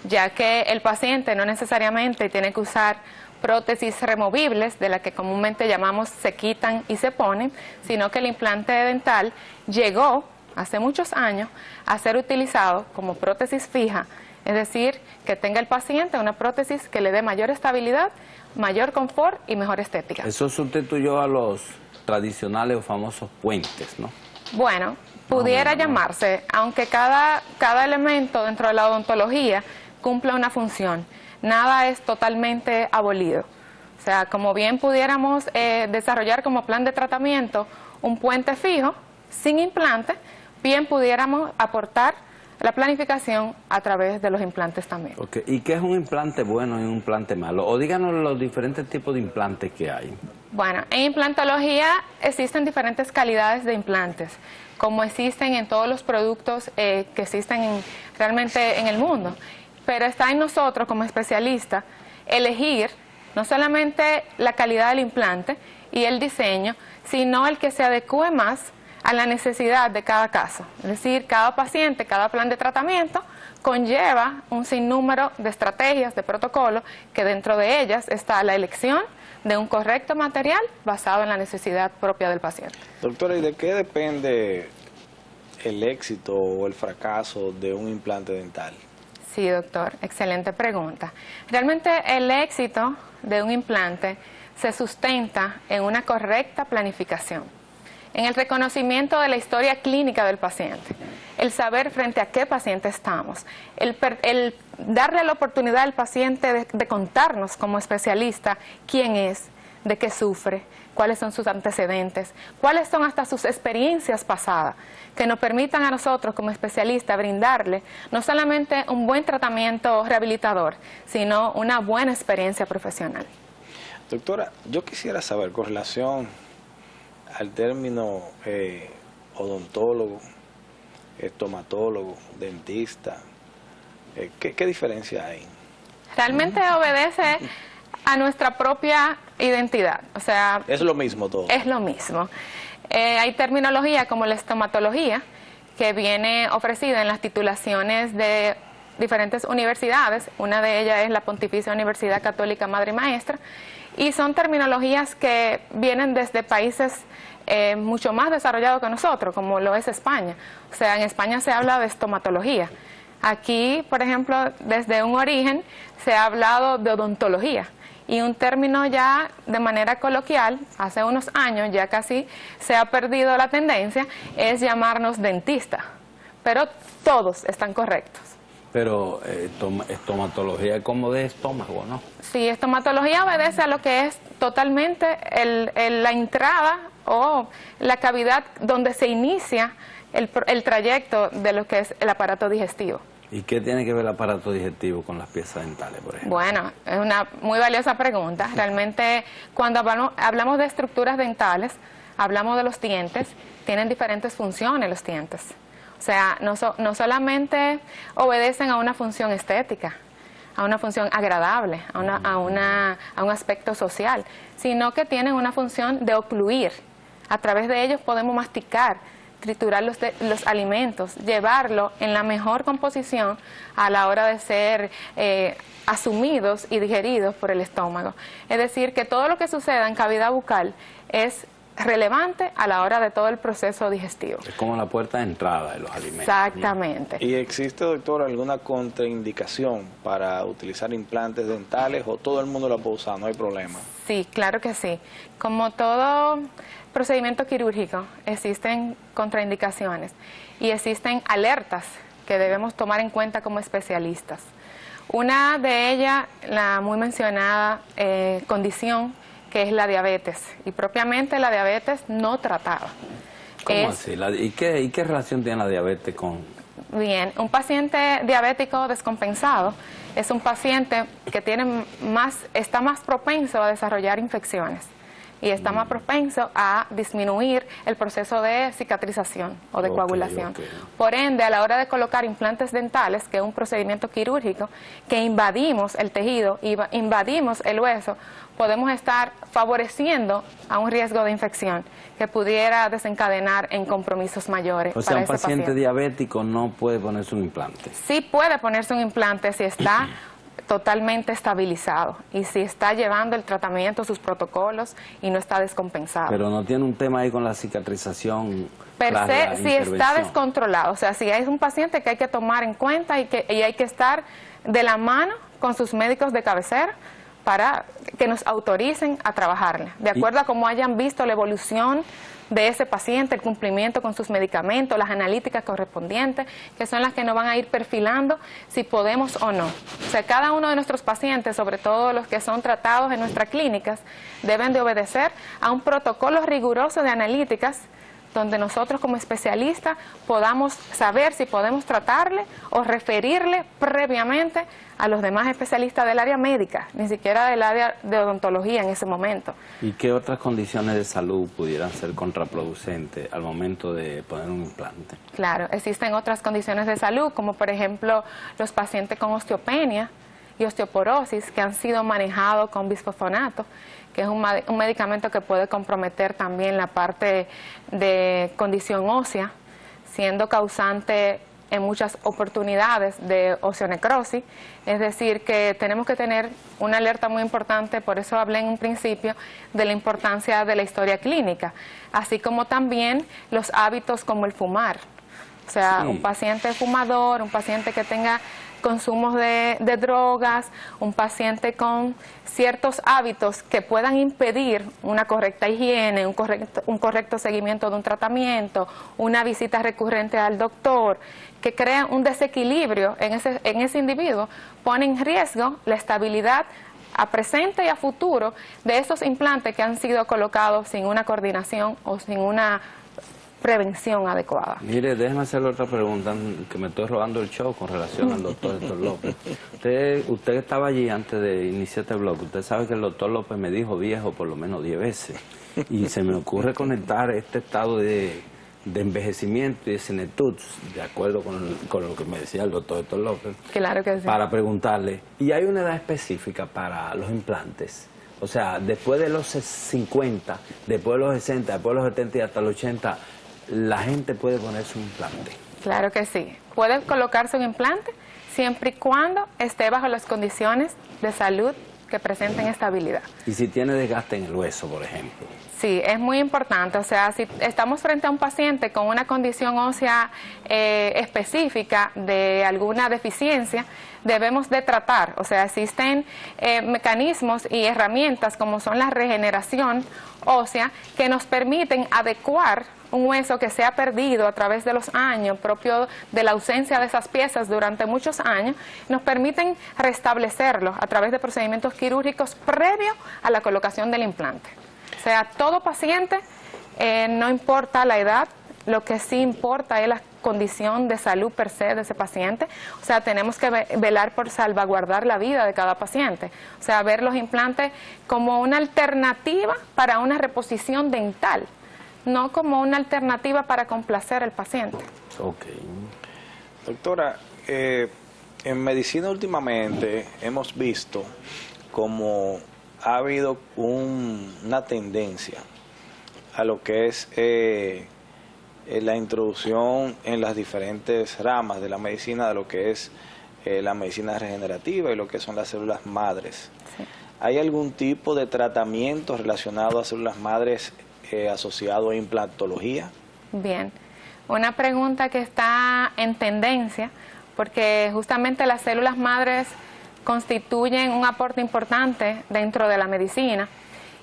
ya que el paciente no necesariamente tiene que usar prótesis removibles, de las que comúnmente llamamos se quitan y se ponen, sino que el implante dental llegó hace muchos años a ser utilizado como prótesis fija, es decir, que tenga el paciente una prótesis que le dé mayor estabilidad, mayor confort y mejor estética. Eso sustituyó a los tradicionales o famosos puentes, ¿no? Bueno, pudiera llamarse, aunque cada elemento dentro de la odontología cumple una función. Nada es totalmente abolido. O sea, como bien pudiéramos desarrollar como plan de tratamiento un puente fijo, sin implante, bien pudiéramos aportar la planificación a través de los implantes también. Okay. ¿Y qué es un implante bueno y un implante malo? O díganos los diferentes tipos de implantes que hay. Bueno, en implantología existen diferentes calidades de implantes, como existen en todos los productos que existen realmente en el mundo. Pero está en nosotros como especialistas elegir no solamente la calidad del implante y el diseño, sino el que se adecue más a la necesidad de cada caso. Es decir, cada paciente, cada plan de tratamiento conlleva un sinnúmero de estrategias, de protocolos, que dentro de ellas está la elección de un correcto material basado en la necesidad propia del paciente. Doctora, ¿y de qué depende el éxito o el fracaso de un implante dental? Sí, doctor, excelente pregunta. Realmente el éxito de un implante se sustenta en una correcta planificación, en el reconocimiento de la historia clínica del paciente, el saber frente a qué paciente estamos, el darle la oportunidad al paciente de contarnos como especialista quién es, de qué sufre, cuáles son sus antecedentes, cuáles son hasta sus experiencias pasadas, que nos permitan a nosotros como especialistas brindarle no solamente un buen tratamiento rehabilitador, sino una buena experiencia profesional. Doctora, yo quisiera saber con relación al término odontólogo, estomatólogo, dentista, ¿qué diferencia hay? Realmente obedece a nuestra propia identidad, o sea... Es lo mismo todo. Es lo mismo. Hay terminología como la estomatología, que viene ofrecida en las titulaciones de diferentes universidades, una de ellas es la Pontificia Universidad Católica Madre y Maestra, y son terminologías que vienen desde países mucho más desarrollados que nosotros, como lo es España. O sea, en España se habla de estomatología. Aquí, por ejemplo, desde un origen se ha hablado de odontología. Y un término ya de manera coloquial, hace unos años ya casi se ha perdido la tendencia, es llamarnos dentista. Pero todos están correctos. Pero estomatología es como de estómago, ¿no? Sí, estomatología obedece a lo que es totalmente la entrada o la cavidad donde se inicia el trayecto de lo que es el aparato digestivo. ¿Y qué tiene que ver el aparato digestivo con las piezas dentales, por ejemplo? Bueno, es una muy valiosa pregunta. Realmente, cuando hablamos de estructuras dentales, hablamos de los dientes, tienen diferentes funciones los dientes. O sea, no solamente obedecen a una función estética, a una función agradable, a un aspecto social, sino que tienen una función de ocluir. A través de ellos podemos masticar, triturar los alimentos, llevarlo en la mejor composición a la hora de ser asumidos y digeridos por el estómago. Es decir, que todo lo que suceda en cavidad bucal es relevante a la hora de todo el proceso digestivo. Es como la puerta de entrada de los alimentos. Exactamente. ¿Y existe, doctor, alguna contraindicación para utilizar implantes dentales o todo el mundo la puede usar, no hay problema? Sí, claro que sí. Como todo procedimiento quirúrgico, existen contraindicaciones y existen alertas que debemos tomar en cuenta como especialistas. Una de ellas, la muy mencionada condición, que es la diabetes, y propiamente la diabetes no tratada. ¿Cómo así? ¿Y qué relación tiene la diabetes con...? Bien, un paciente diabético descompensado es un paciente que está más propenso a desarrollar infecciones. y está más propenso a disminuir el proceso de cicatrización o de coagulación. Por ende, a la hora de colocar implantes dentales, que es un procedimiento quirúrgico, que invadimos el tejido, invadimos el hueso, podemos estar favoreciendo a un riesgo de infección que pudiera desencadenar en compromisos mayores. O sea, un paciente diabético no puede ponerse un implante. Sí puede ponerse un implante si está totalmente estabilizado y si está llevando el tratamiento, sus protocolos y no está descompensado. Pero no tiene un tema ahí con la cicatrización. Per se, si está descontrolado, o sea, si es un paciente que hay que tomar en cuenta y hay que estar de la mano con sus médicos de cabecera para que nos autoricen a trabajarle, de acuerdo a cómo hayan visto la evolución de ese paciente, el cumplimiento con sus medicamentos, las analíticas correspondientes, que son las que nos van a ir perfilando si podemos o no. O sea, cada uno de nuestros pacientes, sobre todo los que son tratados en nuestras clínicas, deben de obedecer a un protocolo riguroso de analíticas donde nosotros como especialistas podamos saber si podemos tratarle o referirle previamente a los demás especialistas del área médica, ni siquiera del área de odontología en ese momento. ¿Y qué otras condiciones de salud pudieran ser contraproducentes al momento de poner un implante? Claro, existen otras condiciones de salud, como por ejemplo los pacientes con osteopenia y osteoporosis que han sido manejados con bisfosfonato, que es un medicamento que puede comprometer también la parte de condición ósea, siendo causante en muchas oportunidades de osteonecrosis. Es decir, que tenemos que tener una alerta muy importante, por eso hablé en un principio de la importancia de la historia clínica, así como también los hábitos como el fumar. O sea, un paciente fumador, un paciente que tenga consumos de drogas, un paciente con ciertos hábitos que puedan impedir una correcta higiene, un correcto seguimiento de un tratamiento, una visita recurrente al doctor, que crean un desequilibrio en ese individuo, pone en riesgo la estabilidad a presente y a futuro de esos implantes que han sido colocados sin una coordinación o sin una prevención adecuada. Mire, déjeme hacerle otra pregunta, que me estoy robando el show con relación al doctor Héctor López. Usted estaba allí antes de iniciar este blog. Usted sabe que el doctor López me dijo viejo por lo menos 10 veces. Y se me ocurre conectar este estado de envejecimiento y de senectud, de acuerdo con lo que me decía el doctor Héctor López. Claro que sí. Para preguntarle, ¿y hay una edad específica para los implantes? O sea, después de los 50, después de los 60, después de los 70 y hasta los 80, ¿la gente puede ponerse un implante? Claro que sí. Puede colocarse un implante siempre y cuando esté bajo las condiciones de salud que presenten estabilidad. ¿Y si tiene desgaste en el hueso, por ejemplo? Sí, es muy importante. O sea, si estamos frente a un paciente con una condición ósea específica de alguna deficiencia, debemos de tratar. O sea, existen mecanismos y herramientas como son la regeneración ósea que nos permiten adecuar un hueso que se ha perdido a través de los años, propio de la ausencia de esas piezas durante muchos años, nos permiten restablecerlo a través de procedimientos quirúrgicos previo a la colocación del implante. O sea, todo paciente, no importa la edad, lo que sí importa es la condición de salud per se de ese paciente. O sea, tenemos que velar por salvaguardar la vida de cada paciente. O sea, ver los implantes como una alternativa para una reposición dental, no como una alternativa para complacer al paciente. Ok. Doctora, en medicina últimamente hemos visto como ha habido una tendencia a lo que es la introducción en las diferentes ramas de la medicina, de lo que es la medicina regenerativa y lo que son las células madres. Sí. ¿Hay algún tipo de tratamiento relacionado a células madres asociado a implantología? Bien, una pregunta que está en tendencia, porque justamente las células madres constituyen un aporte importante dentro de la medicina,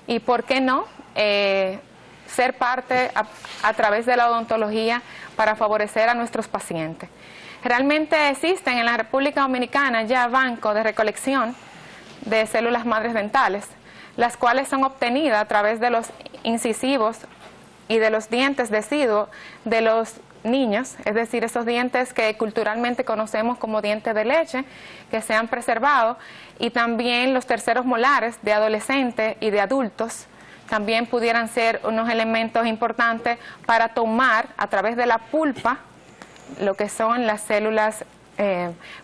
y por qué no ser parte a través de la odontología para favorecer a nuestros pacientes. Realmente existen en la República Dominicana ya bancos de recolección de células madres dentales, las cuales son obtenidas a través de los incisivos y de los dientes deciduos de los niños, es decir, esos dientes que culturalmente conocemos como dientes de leche, que se han preservado, y también los terceros molares de adolescentes y de adultos también pudieran ser unos elementos importantes para tomar a través de la pulpa lo que son las células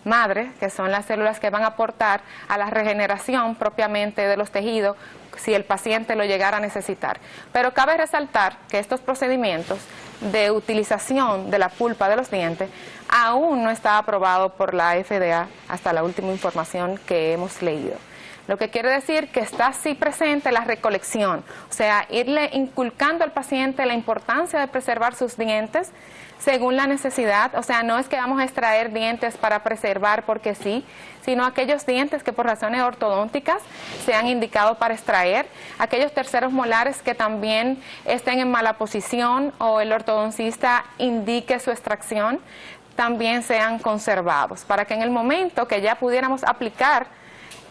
madre, que son las células que van a aportar a la regeneración propiamente de los tejidos si el paciente lo llegara a necesitar. Pero cabe resaltar que estos procedimientos de utilización de la pulpa de los dientes aún no está aprobado por la FDA hasta la última información que hemos leído. Lo que quiere decir que está sí presente la recolección, o sea, irle inculcando al paciente la importancia de preservar sus dientes según la necesidad. O sea, no es que vamos a extraer dientes para preservar porque sí, sino aquellos dientes que por razones ortodónticas sean indicados para extraer, aquellos terceros molares que también estén en mala posición o el ortodoncista indique su extracción, también sean conservados, para que en el momento que ya pudiéramos aplicar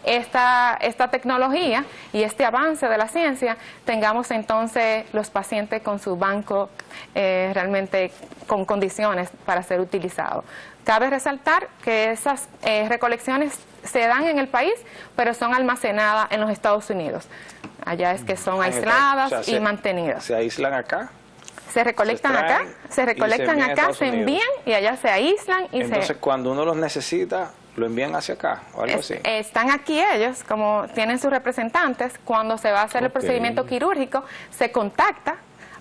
esta tecnología y este avance de la ciencia, tengamos entonces los pacientes con su banco realmente con condiciones para ser utilizados. Cabe resaltar que esas recolecciones se dan en el país, pero son almacenadas en los Estados Unidos. Allá es que son aisladas y mantenidas. ¿Se aíslan acá? Se recolectan acá, se recolectan acá, se envían y allá se aíslan y entonces cuando uno los necesita, lo envían hacia acá o algo así. Están aquí ellos, como tienen sus representantes. Cuando se va a hacer el procedimiento quirúrgico, se contacta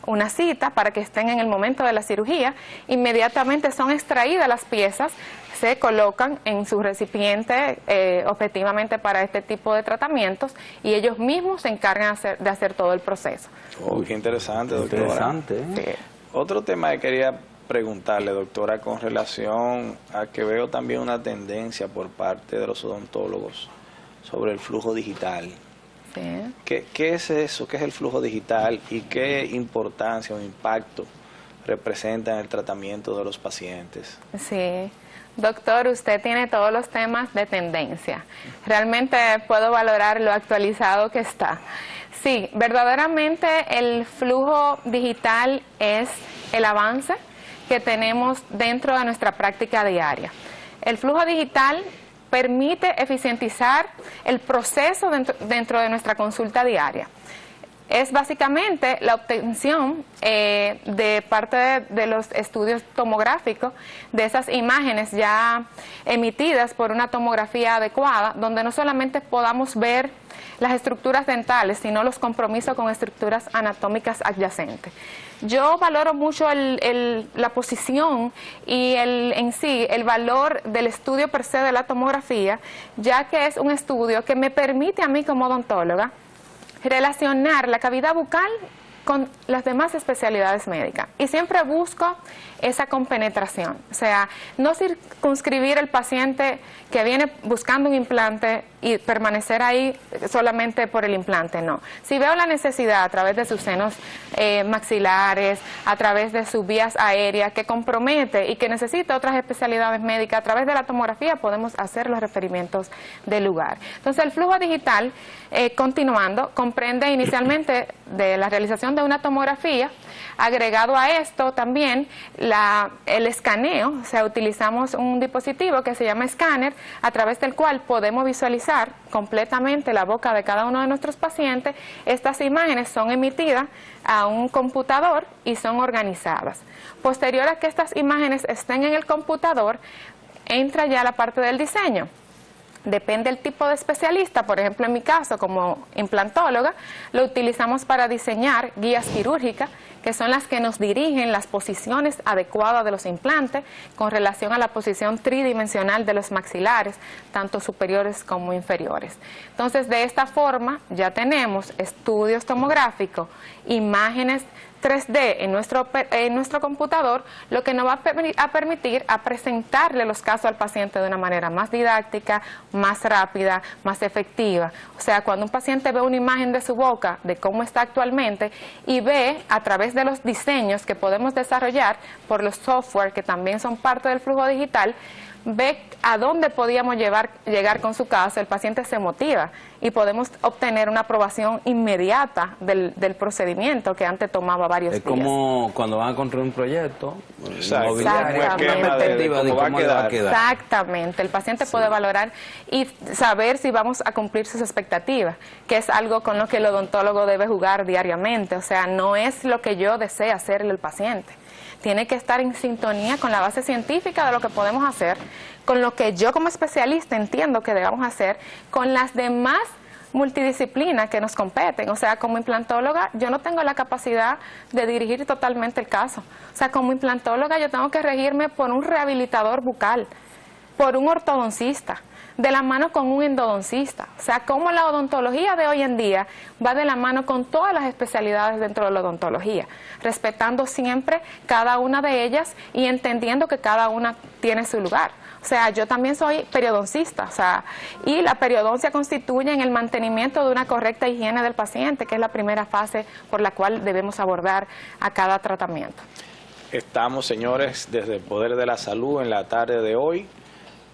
una cita para que estén en el momento de la cirugía. Inmediatamente son extraídas las piezas, se colocan en su recipiente objetivamente para este tipo de tratamientos y ellos mismos se encargan de hacer todo el proceso. Oh, qué interesante, doctora. Interesante, ¿eh? Sí. Otro tema que quería preguntarle, doctora, con relación a que veo también una tendencia por parte de los odontólogos sobre el flujo digital. Sí. ¿Qué es eso? ¿Qué es el flujo digital y qué importancia o impacto representa en el tratamiento de los pacientes? Sí. Doctor, usted tiene todos los temas de tendencia. Realmente puedo valorar lo actualizado que está. Sí, verdaderamente el flujo digital es el avance que tenemos dentro de nuestra práctica diaria. El flujo digital permite eficientizar el proceso dentro de nuestra consulta diaria. Es básicamente la obtención de parte de los estudios tomográficos de esas imágenes ya emitidas por una tomografía adecuada, donde no solamente podamos ver las estructuras dentales, sino los compromisos con estructuras anatómicas adyacentes. Yo valoro mucho la posición y en sí el valor del estudio per se de la tomografía, ya que es un estudio que me permite a mí como odontóloga relacionar la cavidad bucal con las demás especialidades médicas. Y siempre busco esa compenetración. O sea, no circunscribir el paciente que viene buscando un implante y permanecer ahí solamente por el implante, no. Si veo la necesidad a través de sus senos maxilares, a través de sus vías aéreas, que compromete y que necesita otras especialidades médicas, a través de la tomografía podemos hacer los referimientos del lugar. Entonces, el flujo digital, continuando, comprende inicialmente de la realización de una tomografía. Agregado a esto también el escaneo, o sea, utilizamos un dispositivo que se llama escáner, a través del cual podemos visualizar completamente la boca de cada uno de nuestros pacientes. Estas imágenes son emitidas a un computador y son organizadas. Posterior a que estas imágenes estén en el computador, entra ya la parte del diseño. Depende del tipo de especialista. Por ejemplo, en mi caso, como implantóloga, lo utilizamos para diseñar guías quirúrgicas, que son las que nos dirigen las posiciones adecuadas de los implantes con relación a la posición tridimensional de los maxilares, tanto superiores como inferiores. Entonces, de esta forma, ya tenemos estudios tomográficos, imágenes 3D en nuestro computador, lo que nos va a permitir a presentarle los casos al paciente de una manera más didáctica, más rápida, más efectiva. O sea, cuando un paciente ve una imagen de su boca, de cómo está actualmente, y ve a través de los diseños que podemos desarrollar por los software, que también son parte del flujo digital, ve a dónde podíamos llegar con su caso, el paciente se motiva y podemos obtener una aprobación inmediata del procedimiento que antes tomaba varios días. Es como cuando van a construir un proyecto inmobiliario, perspectiva de cómo va a quedar. Exactamente, el paciente puede valorar y saber si vamos a cumplir sus expectativas, que es algo con lo que el odontólogo debe jugar diariamente, o sea, no es lo que yo desee hacerle al paciente. Tiene que estar en sintonía con la base científica de lo que podemos hacer, con lo que yo como especialista entiendo que debemos hacer, con las demás multidisciplinas que nos competen. O sea, como implantóloga yo no tengo la capacidad de dirigir totalmente el caso. O sea, como implantóloga yo tengo que regirme por un rehabilitador bucal, por un ortodoncista, de la mano con un endodoncista. O sea, como la odontología de hoy en día va de la mano con todas las especialidades dentro de la odontología, respetando siempre cada una de ellas y entendiendo que cada una tiene su lugar. O sea, yo también soy periodoncista, o sea, y la periodoncia constituye en el mantenimiento de una correcta higiene del paciente, que es la primera fase por la cual debemos abordar a cada tratamiento. Estamos, señores, desde el Poder de la Salud en la tarde de hoy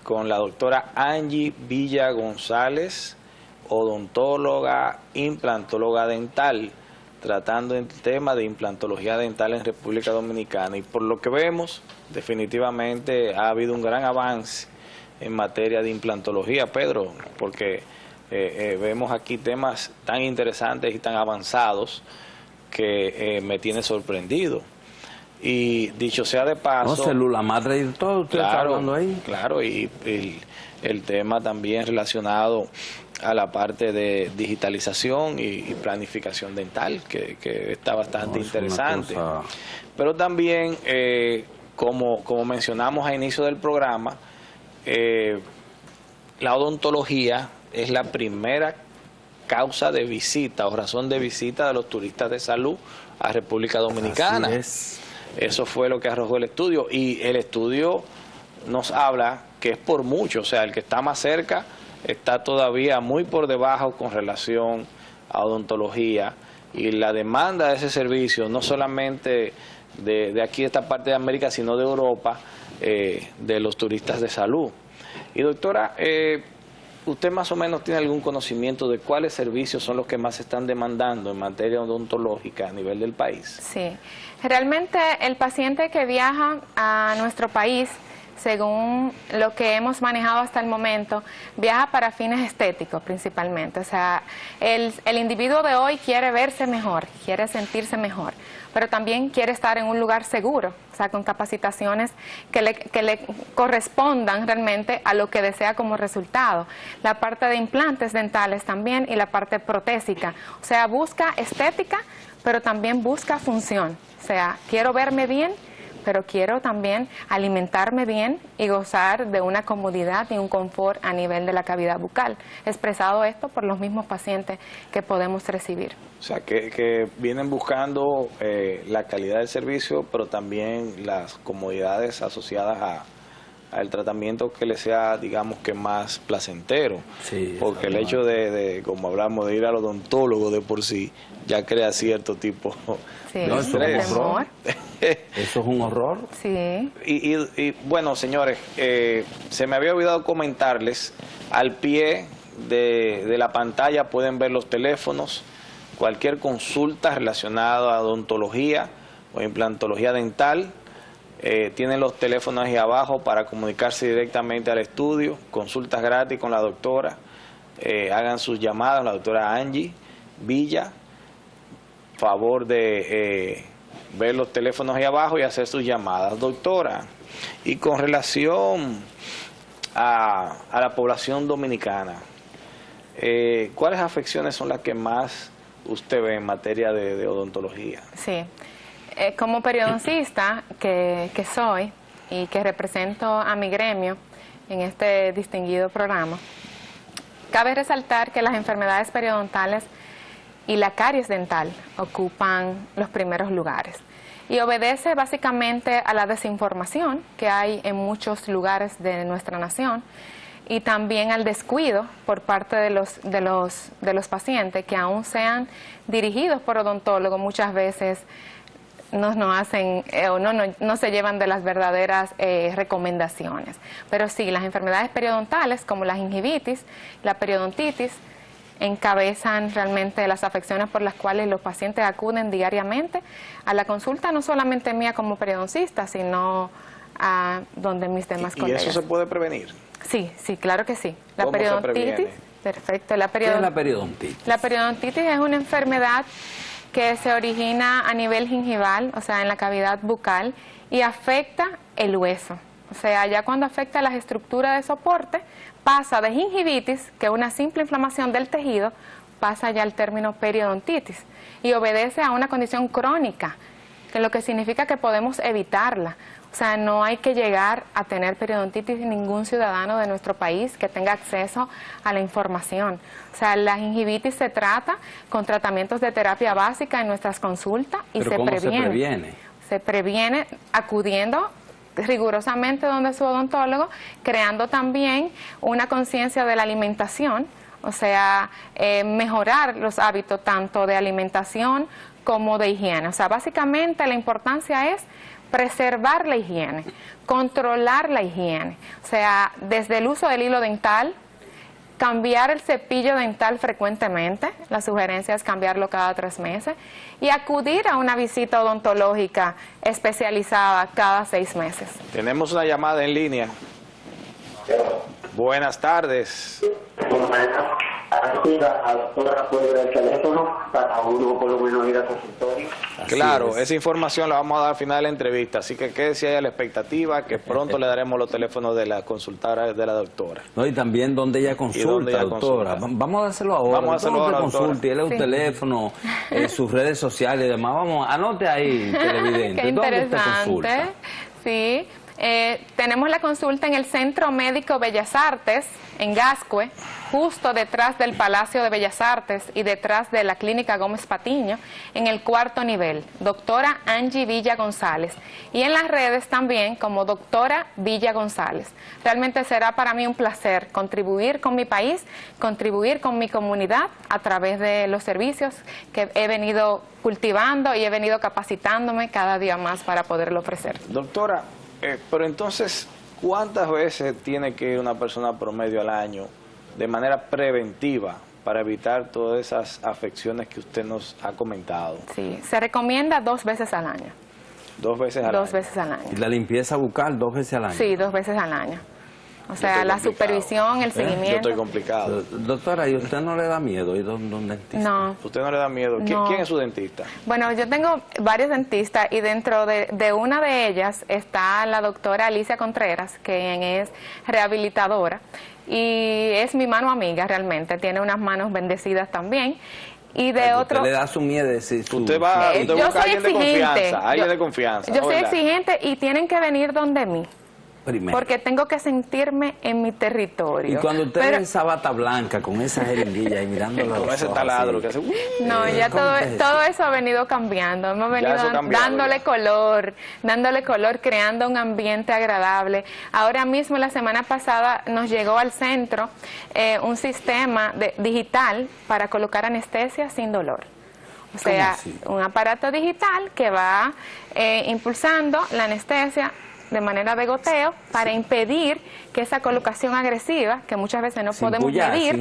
con la doctora Angie Villa González, odontóloga, implantóloga dental, tratando el tema de implantología dental en República Dominicana. Y por lo que vemos, definitivamente ha habido un gran avance en materia de implantología, Pedro, porque vemos aquí temas tan interesantes y tan avanzados que me tiene sorprendido. Y dicho sea de paso... No, célula madre y todo, usted está hablando ahí. Claro, y el tema también relacionado a la parte de digitalización y planificación dental, que está bastante interesante. Pero también, como mencionamos a inicio del programa, la odontología es la primera causa de visita o razón de visita de los turistas de salud a República Dominicana. Así es. Eso fue lo que arrojó el estudio, y el estudio nos habla que es por mucho, o sea, el que está más cerca está todavía muy por debajo con relación a odontología, y la demanda de ese servicio, no solamente de aquí, de esta parte de América, sino de Europa, de los turistas de salud. Y doctora, ¿usted más o menos tiene algún conocimiento de cuáles servicios son los que más se están demandando en materia odontológica a nivel del país? Sí, realmente el paciente que viaja a nuestro país, según lo que hemos manejado hasta el momento, viaja para fines estéticos principalmente. O sea, el individuo de hoy quiere verse mejor, quiere sentirse mejor, pero también quiere estar en un lugar seguro, o sea, con capacitaciones que le correspondan realmente a lo que desea como resultado. La parte de implantes dentales también y la parte protésica. O sea, busca estética, pero también busca función. O sea, quiero verme bien, pero quiero también alimentarme bien y gozar de una comodidad y un confort a nivel de la cavidad bucal, expresado esto por los mismos pacientes que podemos recibir. O sea, que vienen buscando la calidad del servicio, pero también las comodidades asociadas al tratamiento que les sea, digamos, que más placentero. Sí, porque el hecho de, como hablamos, de ir al odontólogo de por sí, ya crea cierto tipo de estrés. Eso es un horror. Sí. Y bueno, señores, se me había olvidado comentarles, al pie de la pantalla pueden ver los teléfonos, cualquier consulta relacionada a odontología o implantología dental. Tienen los teléfonos ahí abajo para comunicarse directamente al estudio, consultas gratis con la doctora, hagan sus llamadas, la doctora Angie Villa, favor de ver los teléfonos ahí abajo y hacer sus llamadas. Doctora, y con relación a la población dominicana, ¿cuáles afecciones son las que más usted ve en materia de odontología? Sí. Como periodoncista que soy y que represento a mi gremio en este distinguido programa, cabe resaltar que las enfermedades periodontales y la caries dental ocupan los primeros lugares y obedece básicamente a la desinformación que hay en muchos lugares de nuestra nación y también al descuido por parte de los pacientes que aún sean dirigidos por odontólogos muchas veces no hacen o no se llevan de las verdaderas recomendaciones. Pero sí, las enfermedades periodontales como la gingivitis, la periodontitis, encabezan realmente las afecciones por las cuales los pacientes acuden diariamente a la consulta, no solamente mía como periodoncista, sino a donde mis demás colegas. ¿Y eso se puede prevenir? Sí, claro que sí. La ¿Cómo periodontitis, se previene? perfecto. ¿Qué es la periodontitis? La periodontitis es una enfermedad que se origina a nivel gingival, o sea, en la cavidad bucal, y afecta el hueso. O sea, ya cuando afecta las estructuras de soporte, pasa de gingivitis, que es una simple inflamación del tejido, pasa ya al término periodontitis y obedece a una condición crónica, que lo que significa que podemos evitarla. O sea, no hay que llegar a tener periodontitis ningún ciudadano de nuestro país que tenga acceso a la información. O sea, la gingivitis se trata con tratamientos de terapia básica en nuestras consultas y ¿Pero cómo se previene? Se previene acudiendo rigurosamente donde su odontólogo, creando también una conciencia de la alimentación, o sea, mejorar los hábitos tanto de alimentación como de higiene. O sea, básicamente la importancia es preservar la higiene, controlar la higiene, o sea, desde el uso del hilo dental, cambiar el cepillo dental frecuentemente, la sugerencia es cambiarlo cada 3 meses, y acudir a una visita odontológica especializada cada 6 meses. Tenemos una llamada en línea. Buenas tardes. A la doctora por el teléfono para uno por lo menos ir al consultorio. Claro, esa información la vamos a dar al final de la entrevista, así que quédese ahí a la expectativa, que pronto le daremos los teléfonos de la consultora de la doctora. No, y también donde ella consulta, doctora. Vamos a hacerlo ahora. Vamos a hacerlo ahora, consulta, y él es un teléfono, sus redes sociales y demás. Vamos, anote ahí, televidente. Qué interesante. ¿Dónde usted consulta? Sí. Tenemos la consulta en el Centro Médico Bellas Artes, en Gascue, justo detrás del Palacio de Bellas Artes y detrás de la Clínica Gómez Patiño, en el 4º nivel, doctora Angie Villa González. Y en las redes también como doctora Villa González. Realmente será para mí un placer contribuir con mi país, contribuir con mi comunidad a través de los servicios que he venido cultivando y he venido capacitándome cada día más para poderlo ofrecer. Doctora, pero entonces, ¿cuántas veces tiene que ir una persona promedio al año de manera preventiva para evitar todas esas afecciones que usted nos ha comentado? Sí, se recomienda 2 veces al año. 2 veces al año. 2 veces al año. ¿Y la limpieza bucal 2 veces al año? Sí, 2 veces al año. O sea, la supervisión, el seguimiento. Yo estoy complicado. Doctora, ¿y usted no le da miedo ir a un dentista? No. ¿Usted no le da miedo? No. ¿Quién es su dentista? Bueno, yo tengo varios dentistas y dentro de una de ellas está la doctora Alicia Contreras, quien es rehabilitadora y es mi mano amiga realmente, tiene unas manos bendecidas también. Y de otro... Usted le da su miedo. Usted va, usted yo busca soy alguien de confianza, alguien de confianza. Yo soy Oiga. exigente y tienen que venir donde mí. Primero. Porque tengo que sentirme en mi territorio. Y cuando usted ve esa bata blanca con esa jeringuilla y mirándolo Con ese taladro que hace... No, ya todo eso ha venido cambiando. Hemos venido dándole color, creando un ambiente agradable. Ahora mismo, la semana pasada, nos llegó al centro un sistema digital para colocar anestesia sin dolor. O sea, un aparato digital que va impulsando la anestesia de manera de goteo para impedir que esa colocación agresiva, que muchas veces no podemos medir,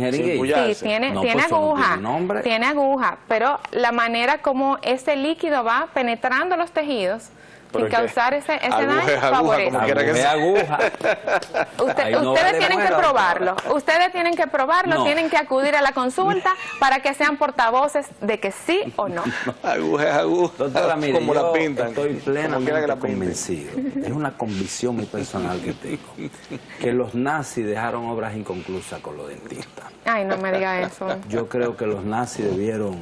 tiene aguja, pero la manera como ese líquido va penetrando los tejidos sin causar ese daño favorece. Ustedes tienen que probarlo. Ustedes tienen que probarlo, tienen que acudir a la consulta para que sean portavoces de que sí o no. Aguja es aguja. Doctora, mire, como yo la pintan. Estoy plenamente convencido. Es una convicción muy personal que tengo. Que los nazis dejaron obras inconclusas con los dentistas. Ay, no me diga eso. Yo creo que los nazis debieron...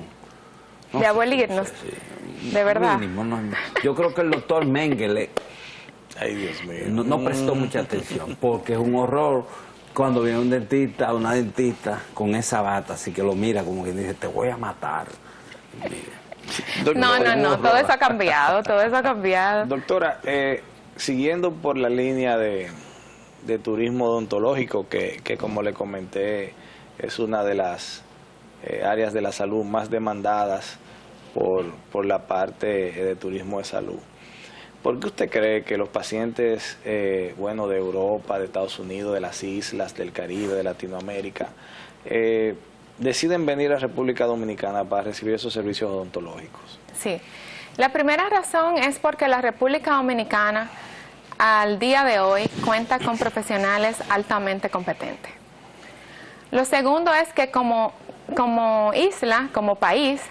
de abolirnos, de verdad. Mínimo, yo creo que el doctor Mengele no prestó mucha atención, porque es un horror cuando viene un dentista, una dentista con esa bata, así que lo mira como que dice, te voy a matar. No, todo eso ha cambiado, Doctora, siguiendo por la línea de turismo odontológico, que como le comenté, es una de las áreas de la salud más demandadas por la parte de turismo de salud. ¿Por qué usted cree que los pacientes bueno, de Europa, de Estados Unidos, de las islas, del Caribe, de Latinoamérica, deciden venir a República Dominicana para recibir esos servicios odontológicos? Sí, la primera razón es porque la República Dominicana al día de hoy cuenta con profesionales altamente competentes. Lo segundo es que como isla, como país,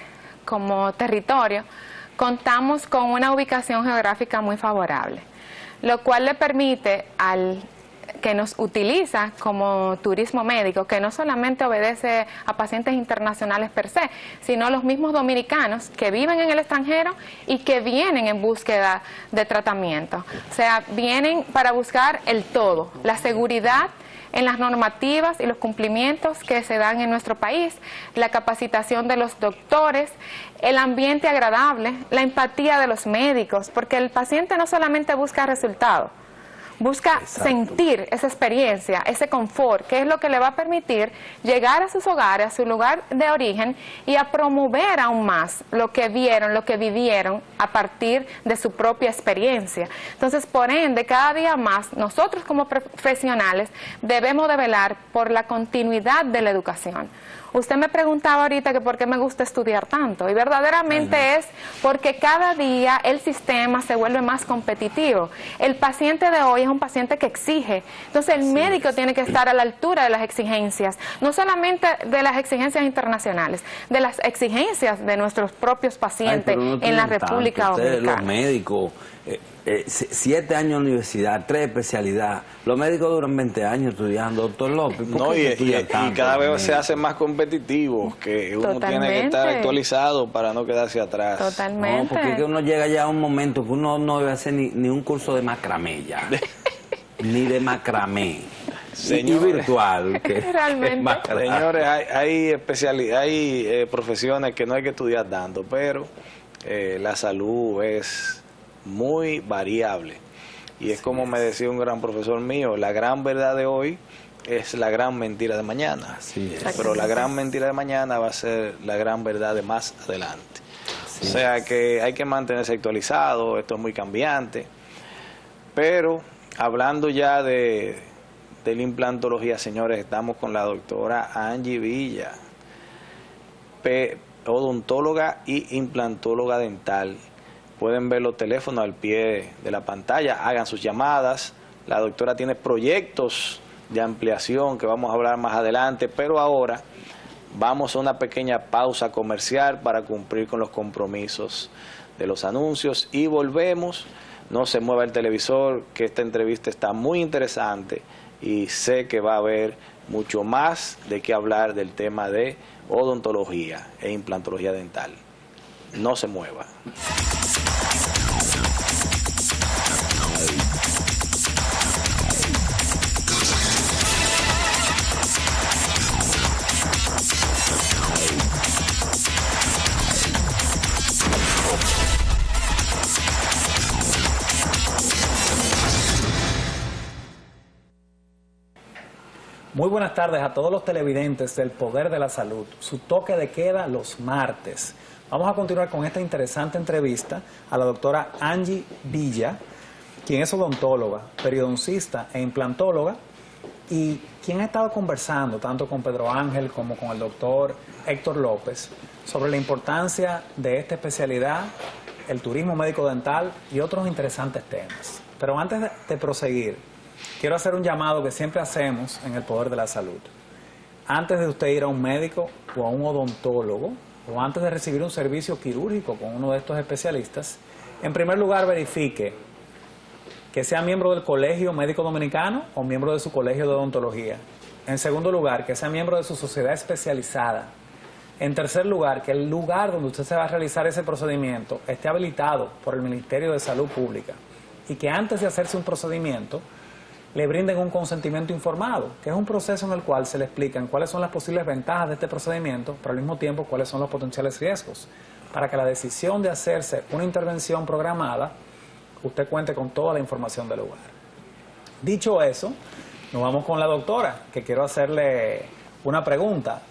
como territorio, contamos con una ubicación geográfica muy favorable, lo cual le permite al que nos utiliza como turismo médico, que no solamente obedece a pacientes internacionales per se, sino a los mismos dominicanos que viven en el extranjero y que vienen en búsqueda de tratamiento. O sea, vienen para buscar el todo, la seguridad en las normativas y los cumplimientos que se dan en nuestro país, la capacitación de los doctores, el ambiente agradable, la empatía de los médicos, porque el paciente no solamente busca resultados, busca sentir esa experiencia, ese confort, que es lo que le va a permitir llegar a sus hogares, a su lugar de origen y a promover aún más lo que vieron, lo que vivieron a partir de su propia experiencia. Entonces, por ende, cada día más, nosotros como profesionales debemos de velar por la continuidad de la educación. Usted me preguntaba ahorita que por qué me gusta estudiar tanto, y verdaderamente es porque cada día el sistema se vuelve más competitivo. El paciente de hoy es un paciente que exige, entonces el médico tiene que estar a la altura de las exigencias, no solamente de las exigencias internacionales, de las exigencias de nuestros propios pacientes en la República Dominicana. Los médicos, 7 años de universidad, 3 especialidades. Los médicos duran 20 años estudiando, doctor López. No, y cada vez se hacen más competitivos, que uno tiene que estar actualizado para no quedarse atrás. Totalmente. No, porque es que uno llega ya a un momento que uno no debe hacer ni un curso de macramé ya. Ni de macramé. Señores, y virtual. Realmente. Señores, hay profesiones que no hay que estudiar tanto, pero la salud es muy variable. Y es como me decía un gran profesor mío, la gran verdad de hoy es la gran mentira de mañana. Pero la gran mentira de mañana va a ser la gran verdad de más adelante. O sea que hay que mantenerse actualizado, esto es muy cambiante. Pero hablando ya de la implantología, señores, estamos con la doctora Angie Villa, odontóloga y implantóloga dental. Pueden ver los teléfonos al pie de la pantalla, hagan sus llamadas. La doctora tiene proyectos de ampliación que vamos a hablar más adelante, pero ahora vamos a una pequeña pausa comercial para cumplir con los compromisos de los anuncios y volvemos. No se mueva el televisor, que esta entrevista está muy interesante y sé que va a haber mucho más de qué hablar del tema de odontología e implantología dental. No se mueva. Muy buenas tardes a todos los televidentes del Poder de la Salud, su toque de queda los martes. Vamos a continuar con esta interesante entrevista a la doctora Angie Villa, quien es odontóloga, periodoncista e implantóloga, y quien ha estado conversando tanto con Pedro Ángel como con el doctor Héctor López sobre la importancia de esta especialidad, el turismo médico dental y otros interesantes temas. Pero antes de proseguir, quiero hacer un llamado que siempre hacemos en el Poder de la Salud. Antes de usted ir a un médico o a un odontólogo, o antes de recibir un servicio quirúrgico con uno de estos especialistas, en primer lugar verifique que sea miembro del Colegio Médico Dominicano o miembro de su colegio de odontología. En segundo lugar, que sea miembro de su sociedad especializada. En tercer lugar, que el lugar donde usted se va a realizar ese procedimiento esté habilitado por el Ministerio de Salud Pública y que antes de hacerse un procedimiento le brinden un consentimiento informado, que es un proceso en el cual se le explican cuáles son las posibles ventajas de este procedimiento, pero al mismo tiempo cuáles son los potenciales riesgos, para que la decisión de hacerse una intervención programada, usted cuente con toda la información del lugar. Dicho eso, nos vamos con la doctora, que quiero hacerle una pregunta.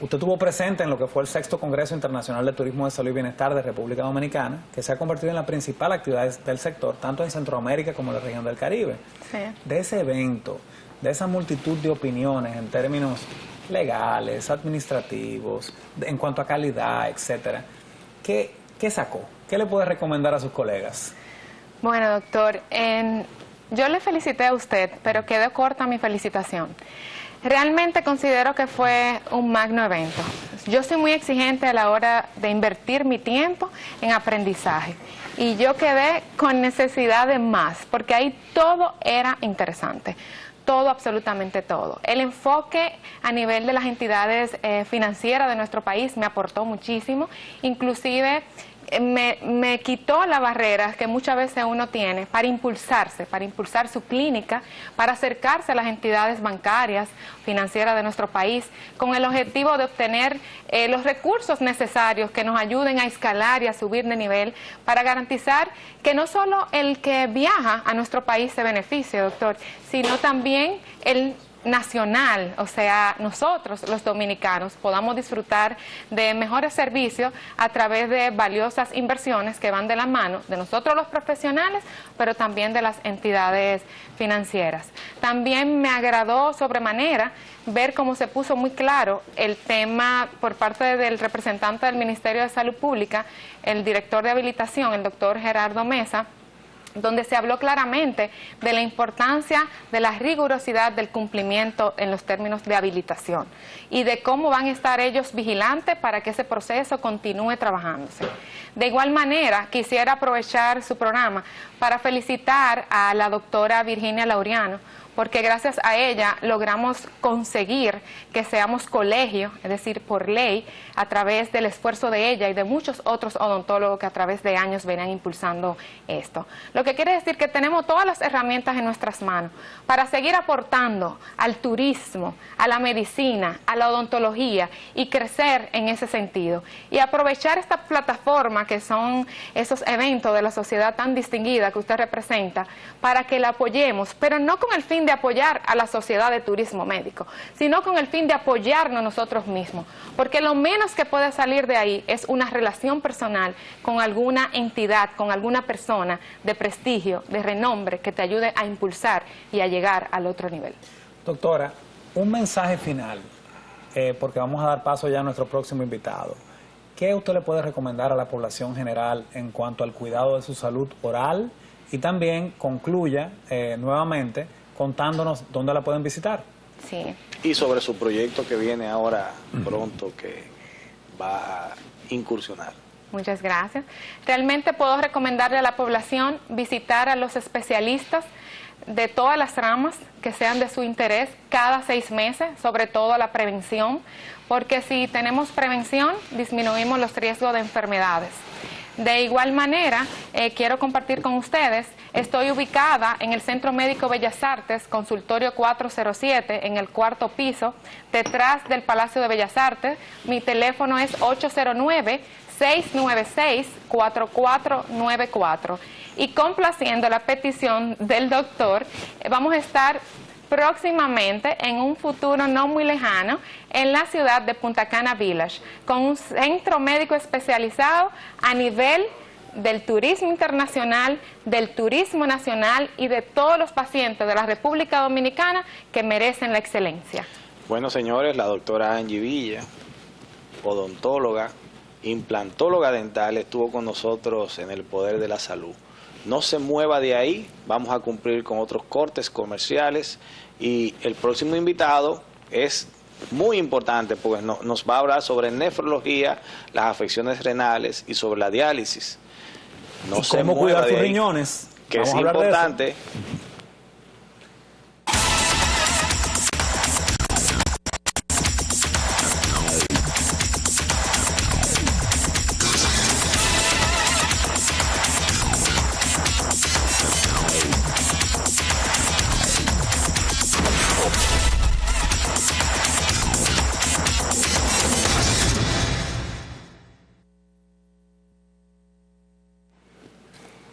Usted estuvo presente en lo que fue el 6º Congreso Internacional de Turismo de Salud y Bienestar de República Dominicana, que se ha convertido en la principal actividad del sector, tanto en Centroamérica como en la región del Caribe. Sí. De ese evento, de esa multitud de opiniones en términos legales, administrativos, en cuanto a calidad, etcétera, ¿qué sacó? ¿Qué le puede recomendar a sus colegas? Bueno, doctor, yo le felicité a usted, pero quedó corta mi felicitación. Realmente considero que fue un magno evento. Yo soy muy exigente a la hora de invertir mi tiempo en aprendizaje y yo quedé con necesidad de más, porque ahí todo era interesante. Todo, absolutamente todo. El enfoque a nivel de las entidades financieras de nuestro país me aportó muchísimo, inclusive me quitó las barreras que muchas veces uno tiene para impulsarse, para impulsar su clínica, para acercarse a las entidades bancarias, financieras de nuestro país, con el objetivo de obtener los recursos necesarios que nos ayuden a escalar y a subir de nivel, para garantizar que no solo el que viaja a nuestro país se beneficie, doctor, sino también el nacional, o sea, nosotros los dominicanos podamos disfrutar de mejores servicios a través de valiosas inversiones que van de la mano de nosotros los profesionales, pero también de las entidades financieras. También me agradó sobremanera ver cómo se puso muy claro el tema por parte del representante del Ministerio de Salud Pública, el director de habilitación, el doctor Gerardo Mesa, donde se habló claramente de la importancia de la rigurosidad del cumplimiento en los términos de habilitación y de cómo van a estar ellos vigilantes para que ese proceso continúe trabajándose. De igual manera, quisiera aprovechar su programa para felicitar a la doctora Virginia Laureano, porque gracias a ella logramos conseguir que seamos colegio, es decir, por ley, a través del esfuerzo de ella y de muchos otros odontólogos que a través de años venían impulsando esto. Lo que quiere decir que tenemos todas las herramientas en nuestras manos para seguir aportando al turismo, a la medicina, a la odontología y crecer en ese sentido. Y aprovechar esta plataforma que son esos eventos de la sociedad tan distinguida que usted representa para que la apoyemos, pero no con el fin de apoyar a la sociedad de turismo médico, sino con el fin de apoyarnos nosotros mismos, porque lo menos que puede salir de ahí es una relación personal con alguna entidad, con alguna persona de prestigio, de renombre, que te ayude a impulsar y a llegar al otro nivel. Doctora, un mensaje final, porque vamos a dar paso ya a nuestro próximo invitado. ¿Qué usted le puede recomendar a la población general en cuanto al cuidado de su salud oral? Y también concluya nuevamente contándonos dónde la pueden visitar. Sí. Y sobre su proyecto que viene ahora pronto, que va a incursionar. Muchas gracias. Realmente puedo recomendarle a la población visitar a los especialistas de todas las ramas que sean de su interés cada 6 meses, sobre todo la prevención, porque si tenemos prevención disminuimos los riesgos de enfermedades. De igual manera, quiero compartir con ustedes, estoy ubicada en el Centro Médico Bellas Artes, consultorio 407, en el 4º piso, detrás del Palacio de Bellas Artes. Mi teléfono es 809-696-4494. Y complaciendo la petición del doctor, vamos a estar próximamente, en un futuro no muy lejano, en la ciudad de Punta Cana Village, con un centro médico especializado a nivel del turismo internacional, del turismo nacional y de todos los pacientes de la República Dominicana que merecen la excelencia. Bueno, señores, la doctora Angie Villa, odontóloga, implantóloga dental, estuvo con nosotros en El Poder de la Salud. No se mueva de ahí, vamos a cumplir con otros cortes comerciales y el próximo invitado es muy importante porque nos va a hablar sobre nefrología, las afecciones renales y sobre la diálisis. No ¿Y se cómo mueva cuidar de tus ahí, riñones? que Vamos es a hablar de eso. importante.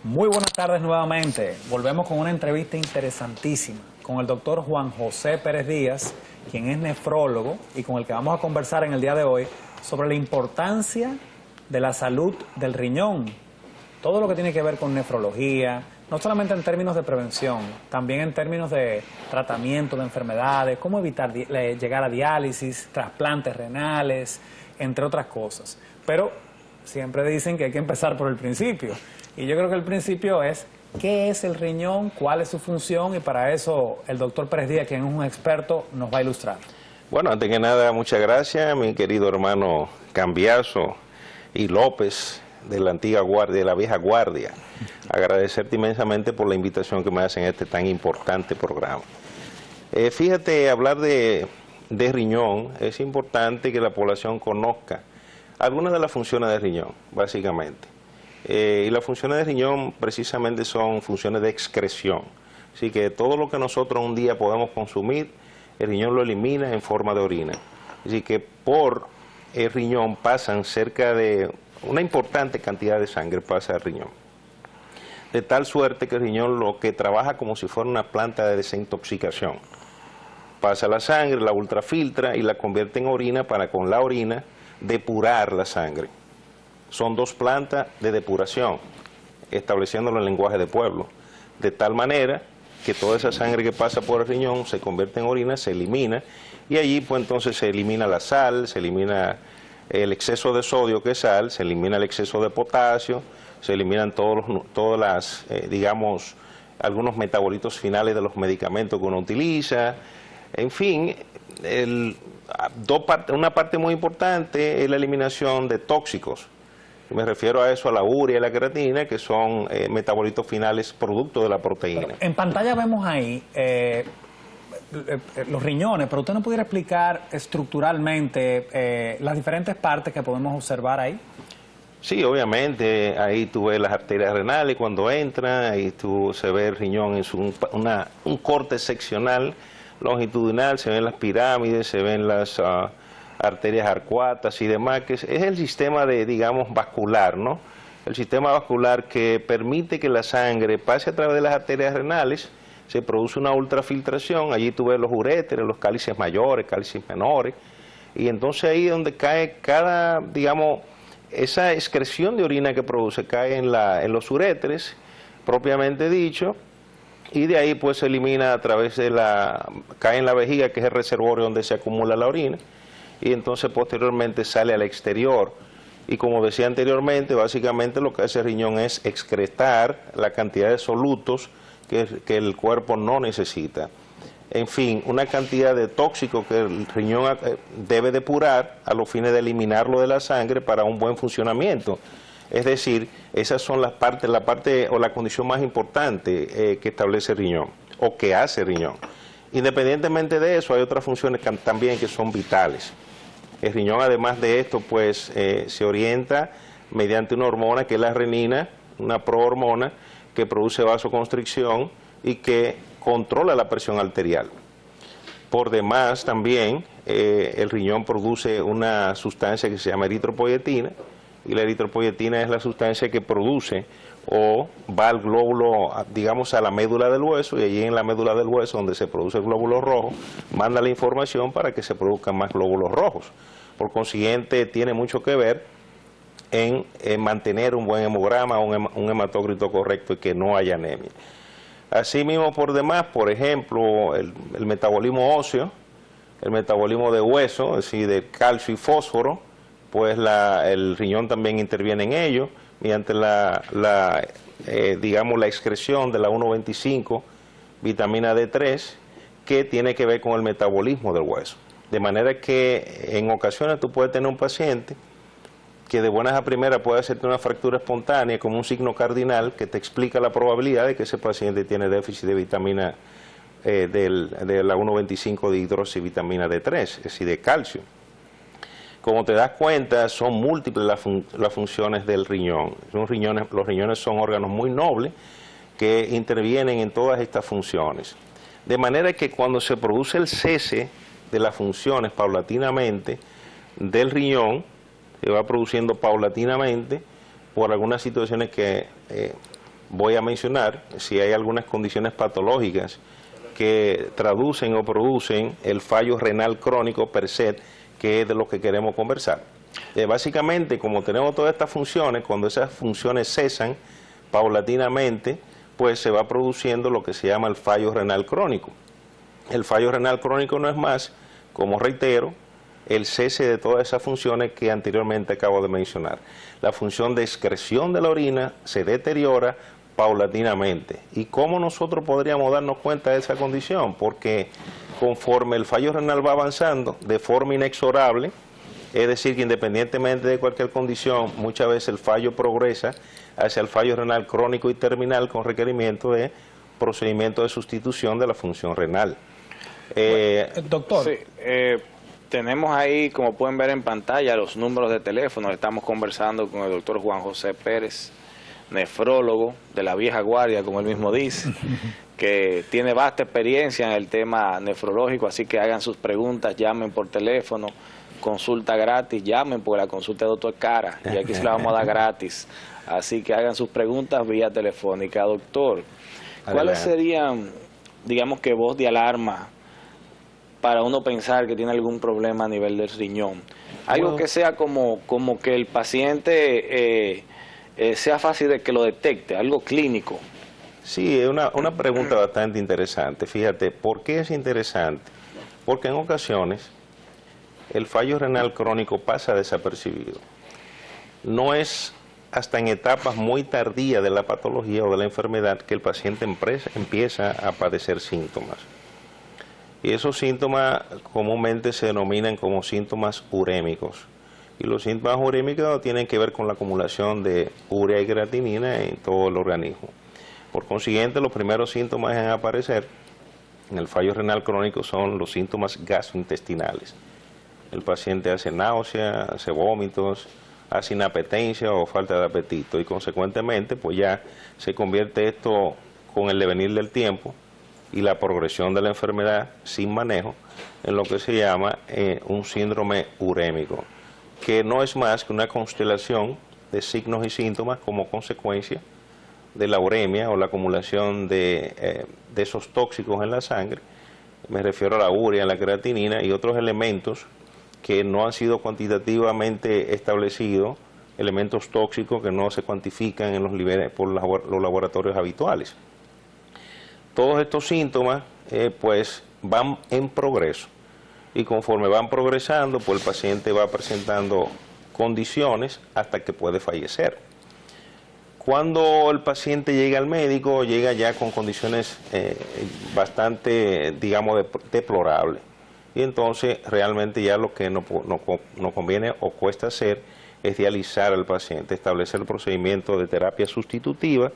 Muy buenas tardes nuevamente. Volvemos con una entrevista interesantísima con el doctor Juan José Pérez Díaz, quien es nefrólogo y con el que vamos a conversar en el día de hoy sobre la importancia de la salud del riñón. Todo lo que tiene que ver con nefrología, no solamente en términos de prevención, también en términos de tratamiento de enfermedades, cómo evitar llegar a diálisis, trasplantes renales, entre otras cosas. Pero siempre dicen que hay que empezar por el principio. Y yo creo que el principio es qué es el riñón, cuál es su función, y para eso el doctor Pérez Díaz, quien es un experto, nos va a ilustrar. Bueno, antes que nada, muchas gracias, mi querido hermano Cambiaso y López, de la antigua guardia, de la vieja guardia. Agradecerte inmensamente por la invitación que me hacen a este tan importante programa. Fíjate, hablar de riñón, es importante que la población conozca algunas de las funciones del riñón, básicamente. Y las funciones del riñón precisamente son funciones de excreción. Así que todo lo que nosotros un día podemos consumir, el riñón lo elimina en forma de orina. Así que por el riñón pasan cerca de una importante cantidad de sangre pasa al riñón. De tal suerte que el riñón lo que trabaja como si fuera una planta de desintoxicación. Pasa la sangre, la ultrafiltra y la convierte en orina para con la orina depurar la sangre. Son dos plantas de depuración, estableciéndolo en el lenguaje de pueblo. De tal manera que toda esa sangre que pasa por el riñón se convierte en orina, se elimina, y allí pues entonces se elimina la sal, se elimina el exceso de sodio que es sal, se elimina el exceso de potasio, se eliminan digamos, algunos metabolitos finales de los medicamentos que uno utiliza. En fin, una parte muy importante es la eliminación de tóxicos. Me refiero a eso, a la urea y la creatina, que son metabolitos finales producto de la proteína. Pero en pantalla vemos ahí los riñones, pero usted nos pudiera explicar estructuralmente las diferentes partes que podemos observar ahí. Sí, obviamente, ahí tú ves las arterias renales cuando entran, ahí se ve el riñón en un corte seccional longitudinal, se ven las pirámides, se ven las arterias arcuatas y demás, que es el sistema digamos, vascular, ¿no? El sistema vascular que permite que la sangre pase a través de las arterias renales. Se produce una ultrafiltración, allí tú ves los uréteres, los cálices mayores, cálices menores, y entonces ahí es donde cae digamos, esa excreción de orina que produce, cae en los uréteres, propiamente dicho, y de ahí pues se elimina a través cae en la vejiga, que es el reservorio donde se acumula la orina, y entonces posteriormente sale al exterior. Y como decía anteriormente, básicamente lo que hace el riñón es excretar la cantidad de solutos que el cuerpo no necesita. En fin, una cantidad de tóxicos que el riñón debe depurar a los fines de eliminarlo de la sangre para un buen funcionamiento. Es decir, esas son la parte o la condición más importante que establece el riñón o que hace el riñón. Independientemente de eso, hay otras funciones también que son vitales. El riñón, además de esto, pues se orienta mediante una hormona que es la renina, una prohormona que produce vasoconstricción y que controla la presión arterial. Por demás, también el riñón produce una sustancia que se llama eritropoyetina, y la eritropoyetina es la sustancia que produce o va al glóbulo, digamos, a la médula del hueso, y allí en la médula del hueso, donde se produce el glóbulo rojo, manda la información para que se produzcan más glóbulos rojos. Por consiguiente, tiene mucho que ver en mantener un buen hemograma, un hematócrito correcto y que no haya anemia. Asimismo, por demás, por ejemplo, el metabolismo óseo, el metabolismo de hueso, es decir, de calcio y fósforo, pues el riñón también interviene en ello, mediante digamos, la excreción de la 1,25 vitamina D3, que tiene que ver con el metabolismo del hueso. De manera que en ocasiones tú puedes tener un paciente que de buenas a primeras puede hacerte una fractura espontánea como un signo cardinal que te explica la probabilidad de que ese paciente tiene déficit de vitamina de la 1,25 de hidroxivitamina D3, es decir, de calcio. Como te das cuenta, son múltiples las funciones del riñón. Los riñones son órganos muy nobles que intervienen en todas estas funciones. De manera que cuando se produce el cese de las funciones paulatinamente del riñón, se va produciendo paulatinamente por algunas situaciones que voy a mencionar. Si hay algunas condiciones patológicas que traducen o producen el fallo renal crónico per se, que es de lo que queremos conversar. Básicamente, como tenemos todas estas funciones, cuando esas funciones cesan paulatinamente, pues se va produciendo lo que se llama el fallo renal crónico. El fallo renal crónico no es más, como reitero, el cese de todas esas funciones que anteriormente acabo de mencionar. La función de excreción de la orina se deteriora paulatinamente. ¿Y cómo nosotros podríamos darnos cuenta de esa condición? Porque conforme el fallo renal va avanzando de forma inexorable, es decir, que independientemente de cualquier condición, muchas veces el fallo progresa hacia el fallo renal crónico y terminal con requerimiento de procedimiento de sustitución de la función renal. Doctor. Sí, tenemos ahí, como pueden ver en pantalla, los números de teléfono. Estamos conversando con el doctor Juan José Pérez, nefrólogo de la vieja guardia, como él mismo dice, que tiene vasta experiencia en el tema nefrológico, así que hagan sus preguntas, llamen por teléfono, consulta gratis, llamen porque la consulta de doctor es cara y aquí se la vamos a dar gratis, así que hagan sus preguntas vía telefónica. Doctor, ¿cuáles serían, digamos que voz de alarma para uno pensar que tiene algún problema a nivel del riñón? Algo que sea como que el paciente sea fácil de que lo detecte, algo clínico. Sí, es una pregunta bastante interesante. Fíjate, ¿por qué es interesante? Porque en ocasiones el fallo renal crónico pasa desapercibido. No es hasta en etapas muy tardías de la patología o de la enfermedad que el paciente empieza a padecer síntomas. Y esos síntomas comúnmente se denominan como síntomas urémicos. Y los síntomas urémicos tienen que ver con la acumulación de urea y creatinina en todo el organismo. Por consiguiente, los primeros síntomas en aparecer en el fallo renal crónico son los síntomas gastrointestinales. El paciente hace náusea, hace vómitos, hace inapetencia o falta de apetito y consecuentemente pues ya se convierte esto con el devenir del tiempo y la progresión de la enfermedad sin manejo en lo que se llama un síndrome urémico, que no es más que una constelación de signos y síntomas como consecuencia de la uremia o la acumulación de esos tóxicos en la sangre. Me refiero a la urea, la creatinina y otros elementos que no han sido cuantitativamente establecidos, elementos tóxicos que no se cuantifican en los niveles por los laboratorios habituales. Todos estos síntomas pues van en progreso y conforme van progresando pues el paciente va presentando condiciones hasta que puede fallecer. Cuando el paciente llega al médico, llega ya con condiciones bastante, digamos, deplorables. Y entonces realmente ya lo que nos conviene o cuesta hacer es dializar al paciente, establecer el procedimiento de terapia sustitutiva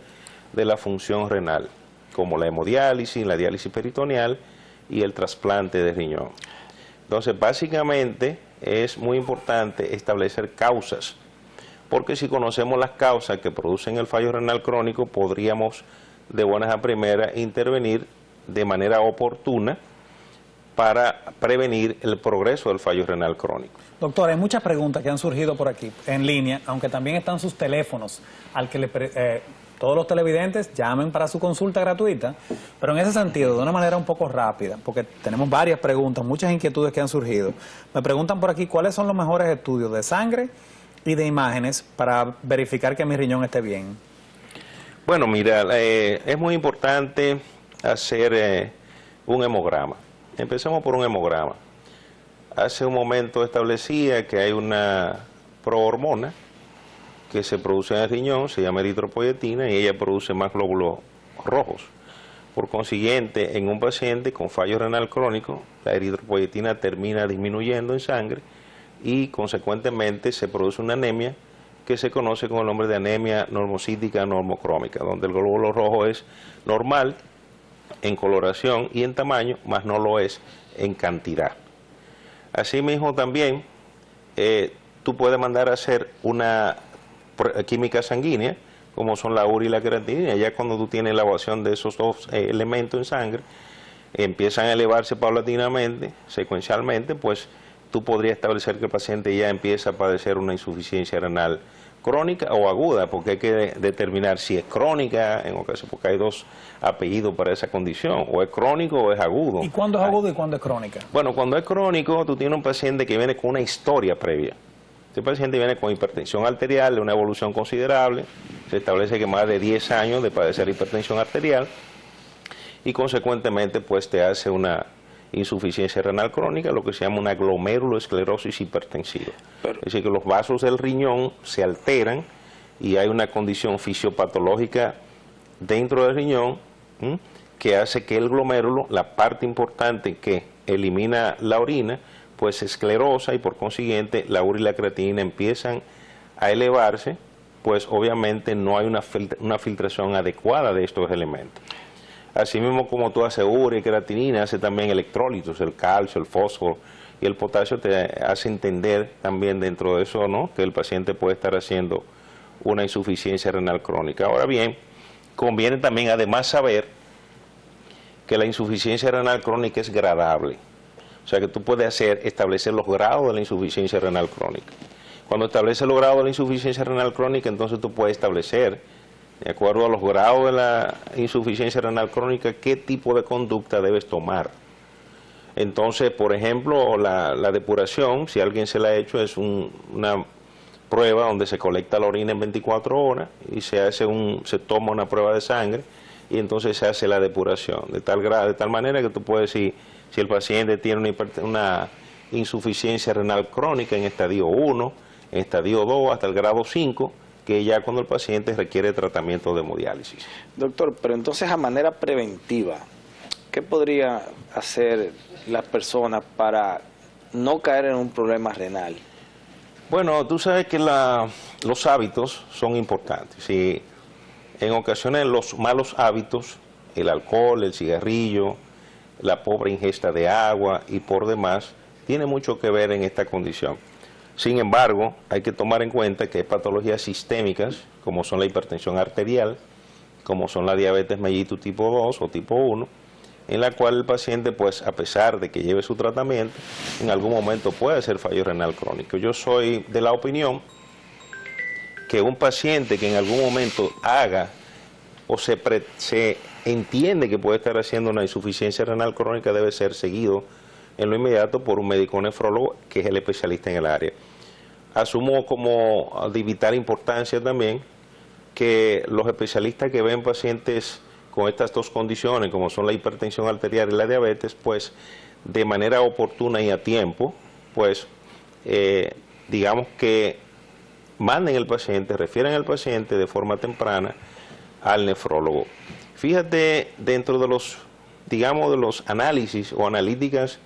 de la función renal, como la hemodiálisis, la diálisis peritoneal y el trasplante de riñón. Entonces básicamente es muy importante establecer causas, porque si conocemos las causas que producen el fallo renal crónico, podríamos de buenas a primeras intervenir de manera oportuna para prevenir el progreso del fallo renal crónico. Doctor, hay muchas preguntas que han surgido por aquí en línea, aunque también están sus teléfonos al que todos los televidentes llamen para su consulta gratuita, pero en ese sentido, de una manera un poco rápida, porque tenemos varias preguntas, muchas inquietudes que han surgido. Me preguntan por aquí cuáles son los mejores estudios de sangre y de imágenes para verificar que mi riñón esté bien. Bueno, mira, es muy importante hacer un hemograma. Empecemos por un hemograma. Hace un momento establecía que hay una prohormona que se produce en el riñón, se llama eritropoyetina, y ella produce más glóbulos rojos. Por consiguiente, en un paciente con fallo renal crónico, la eritropoyetina termina disminuyendo en sangre y consecuentemente se produce una anemia que se conoce con el nombre de anemia normocítica normocrómica, donde el glóbulo rojo es normal en coloración y en tamaño, más no lo es en cantidad. Asimismo también tú puedes mandar a hacer una química sanguínea, como son la urea y la creatinina. Ya cuando tú tienes elevación de esos dos elementos en sangre, empiezan a elevarse paulatinamente, secuencialmente, pues tú podrías establecer que el paciente ya empieza a padecer una insuficiencia renal crónica o aguda, porque hay que determinar si es crónica, en ocasiones, porque hay dos apellidos para esa condición, o es crónico o es agudo. ¿Y cuándo es agudo y cuándo es crónica? Bueno, cuando es crónico, tú tienes un paciente que viene con una historia previa. Este paciente viene con hipertensión arterial de una evolución considerable, se establece que más de 10 años de padecer hipertensión arterial y consecuentemente pues te hace una insuficiencia renal crónica, lo que se llama una glomerulosclerosis hipertensiva. Es decir, que los vasos del riñón se alteran y hay una condición fisiopatológica dentro del riñón que hace que el glomérulo, la parte importante que elimina la orina, pues se esclerosa y por consiguiente la urea y la creatinina empiezan a elevarse, pues obviamente no hay una filtración adecuada de estos elementos. Asimismo, como tú haces urea y creatinina, hace también electrolitos, el calcio, el fósforo y el potasio, te hace entender también dentro de eso, ¿no?, que el paciente puede estar haciendo una insuficiencia renal crónica. Ahora bien, conviene también además saber que la insuficiencia renal crónica es gradable. O sea que tú puedes establecer los grados de la insuficiencia renal crónica. Cuando estableces los grados de la insuficiencia renal crónica, entonces tú puedes establecer, de acuerdo a los grados de la insuficiencia renal crónica, qué tipo de conducta debes tomar. Entonces, por ejemplo, la depuración, si alguien se la ha hecho, es una prueba donde se colecta la orina en 24 horas y se toma una prueba de sangre y entonces se hace la depuración, de tal manera que tú puedes decir si el paciente tiene una insuficiencia renal crónica en estadio 1, en estadio 2, hasta el grado 5, que ya cuando el paciente requiere tratamiento de hemodiálisis. Doctor, pero entonces a manera preventiva, ¿qué podría hacer las personas para no caer en un problema renal? Bueno, tú sabes que los hábitos son importantes. Y en ocasiones los malos hábitos, el alcohol, el cigarrillo, la pobre ingesta de agua y por demás, tiene mucho que ver en esta condición. Sin embargo, hay que tomar en cuenta que hay patologías sistémicas, como son la hipertensión arterial, como son la diabetes mellitus tipo 2 o tipo 1, en la cual el paciente, pues a pesar de que lleve su tratamiento, en algún momento puede hacer fallo renal crónico. Yo soy de la opinión que un paciente que en algún momento haga o se entiende que puede estar haciendo una insuficiencia renal crónica debe ser seguido en lo inmediato por un médico nefrólogo que es el especialista en el área. Asumo como de vital importancia también que los especialistas que ven pacientes con estas dos condiciones, como son la hipertensión arterial y la diabetes, pues de manera oportuna y a tiempo, pues digamos que manden al paciente, refieran al paciente de forma temprana al nefrólogo. Fíjate, dentro de los, digamos, de los análisis o analíticas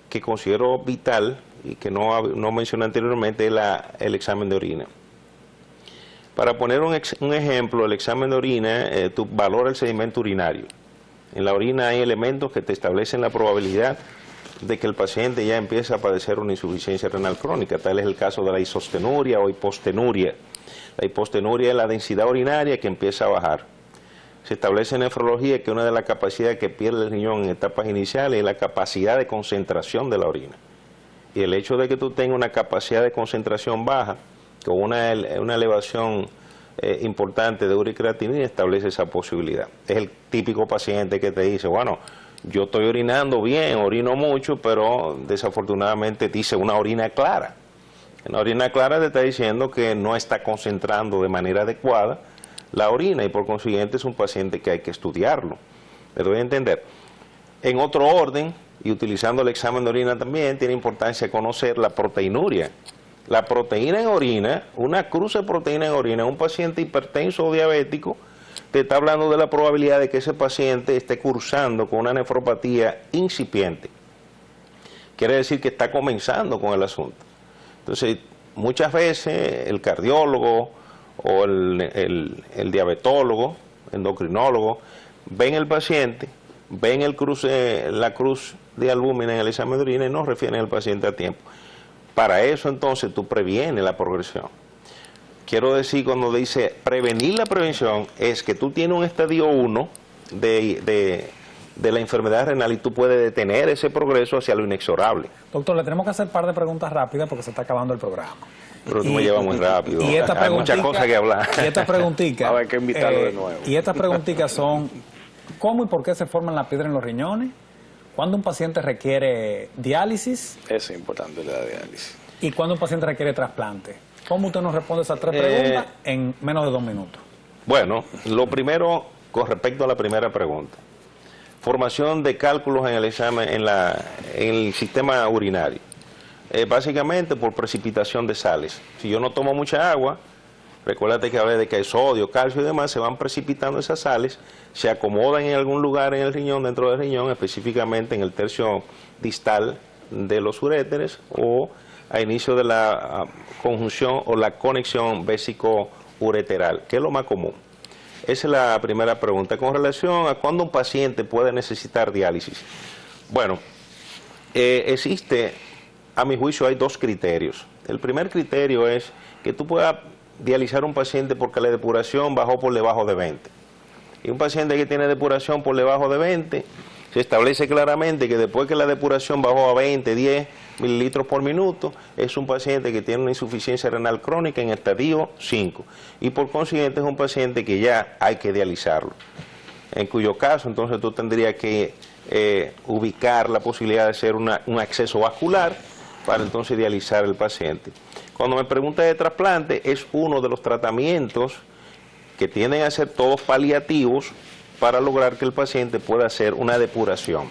que considero vital y que no mencioné anteriormente, es el examen de orina. Para poner un ejemplo, el examen de orina, tú valoras el sedimento urinario. En la orina hay elementos que te establecen la probabilidad de que el paciente ya empiece a padecer una insuficiencia renal crónica. Tal es el caso de la isostenuria o hipostenuria. La hipostenuria es la densidad urinaria que empieza a bajar. Se establece en nefrología que una de las capacidades que pierde el riñón en etapas iniciales es la capacidad de concentración de la orina. Y el hecho de que tú tengas una capacidad de concentración baja, con una elevación importante de urea y creatinina, establece esa posibilidad. Es el típico paciente que te dice, bueno, yo estoy orinando bien, orino mucho, pero desafortunadamente dice una orina clara. Una orina clara te está diciendo que no está concentrando de manera adecuada la orina y por consiguiente es un paciente que hay que estudiarlo. ¿Me doy a entender? En otro orden, y utilizando el examen de orina también, tiene importancia conocer la proteinuria. La proteína en orina, una cruz de proteína en orina, un paciente hipertenso o diabético, te está hablando de la probabilidad de que ese paciente esté cursando con una nefropatía incipiente. Quiere decir que está comenzando con el asunto. Entonces, muchas veces el cardiólogo o el diabetólogo, endocrinólogo, ven el paciente, ven la cruz de albúmina en el examen de orina y no refieren al paciente a tiempo. Para eso entonces tú previenes la progresión. Quiero decir, cuando dice prevenir la prevención, es que tú tienes un estadio 1 de la enfermedad renal y tú puedes detener ese progreso hacia lo inexorable. Doctor, le tenemos que hacer un par de preguntas rápidas porque se está acabando el programa. Pero tú me llevas muy rápido. Y esta hay muchas cosas que hablar. Y estas preguntitas. A ver, hay que invitarlo de nuevo. Y estas preguntitas son: ¿cómo y por qué se forman las piedras en los riñones? ¿Cuándo un paciente requiere diálisis? Eso es importante, la diálisis. ¿Y cuándo un paciente requiere trasplante? ¿Cómo usted nos responde esas tres preguntas en menos de 2 minutos? Bueno, lo primero, con respecto a la primera pregunta. Formación de cálculos en el examen, en el sistema urinario. Básicamente por precipitación de sales. Si yo no tomo mucha agua, recuérdate que a veces que hay sodio, calcio y demás, se van precipitando esas sales, se acomodan en algún lugar en el riñón, dentro del riñón, específicamente en el tercio distal de los uréteres o a inicio de la conjunción o la conexión vésico-ureteral, que es lo más común. Esa es la primera pregunta. Con relación a cuándo un paciente puede necesitar diálisis. Bueno, existe, a mi juicio, hay 2 criterios. El primer criterio es que tú puedas dializar a un paciente porque la depuración bajó por debajo de 20. Y un paciente que tiene depuración por debajo de 20, se establece claramente que después que la depuración bajó a 20, 10 mililitros por minuto, es un paciente que tiene una insuficiencia renal crónica en estadio 5. Y por consiguiente es un paciente que ya hay que dializarlo. En cuyo caso, entonces tú tendrías que ubicar la posibilidad de hacer un acceso vascular para entonces dializar el paciente. Cuando me pregunta de trasplante, es uno de los tratamientos que tienden a ser todos paliativos para lograr que el paciente pueda hacer una depuración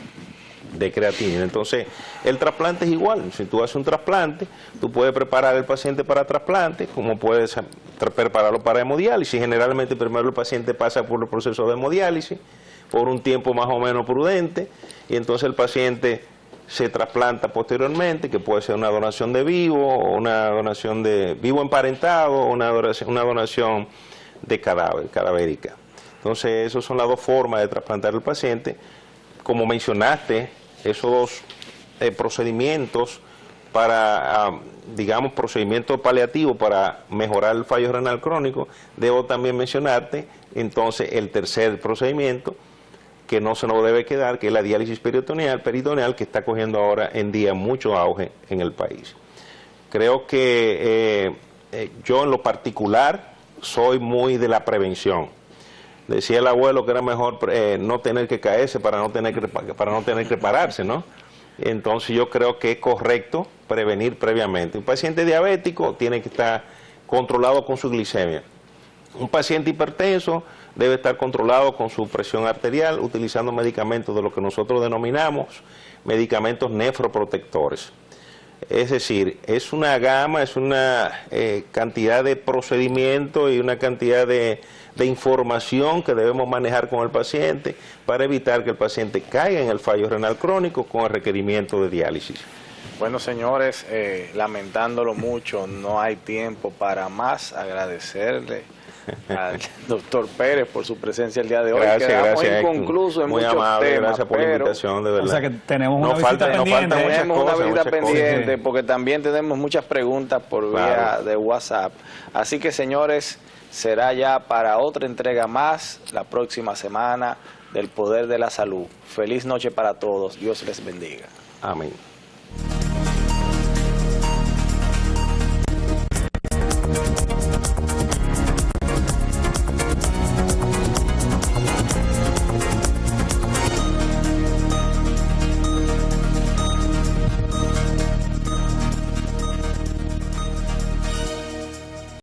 de creatinina. Entonces, el trasplante es igual. Si tú haces un trasplante, tú puedes preparar al paciente para trasplante, como puedes prepararlo para hemodiálisis. Generalmente, primero el paciente pasa por el proceso de hemodiálisis por un tiempo más o menos prudente, y entonces el paciente se trasplanta posteriormente, que puede ser una donación de vivo, o una donación de vivo emparentado, o una donación de cadáver, cadavérica. Entonces, esas son las 2 formas de trasplantar al paciente. Como mencionaste, esos 2 procedimientos para, digamos, procedimientos paliativos para mejorar el fallo renal crónico, debo también mencionarte, entonces, el tercer procedimiento, que no se nos debe quedar, que es la diálisis peritoneal, que está cogiendo ahora en día mucho auge en el país. Creo que yo en lo particular soy muy de la prevención. Decía el abuelo que era mejor no tener que caerse para no tener que pararse, ¿no? Entonces yo creo que es correcto prevenir previamente. Un paciente diabético tiene que estar controlado con su glicemia. Un paciente hipertenso debe estar controlado con su presión arterial utilizando medicamentos de lo que nosotros denominamos medicamentos nefroprotectores. Es decir, es una gama, es una cantidad de procedimientos y una cantidad de información que debemos manejar con el paciente para evitar que el paciente caiga en el fallo renal crónico con el requerimiento de diálisis. Bueno, señores, lamentándolo mucho, no hay tiempo para más. Agradecerle al doctor Pérez por su presencia el día de hoy. Quedamos inconclusos en muchos temas, gracias por la invitación, de verdad. O sea que tenemos una visita pendiente. Tenemos una visita pendiente porque también tenemos muchas preguntas por vía de WhatsApp. Así que, señores, será ya para otra entrega más la próxima semana del Poder de la Salud. Feliz noche para todos. Dios les bendiga. Amén.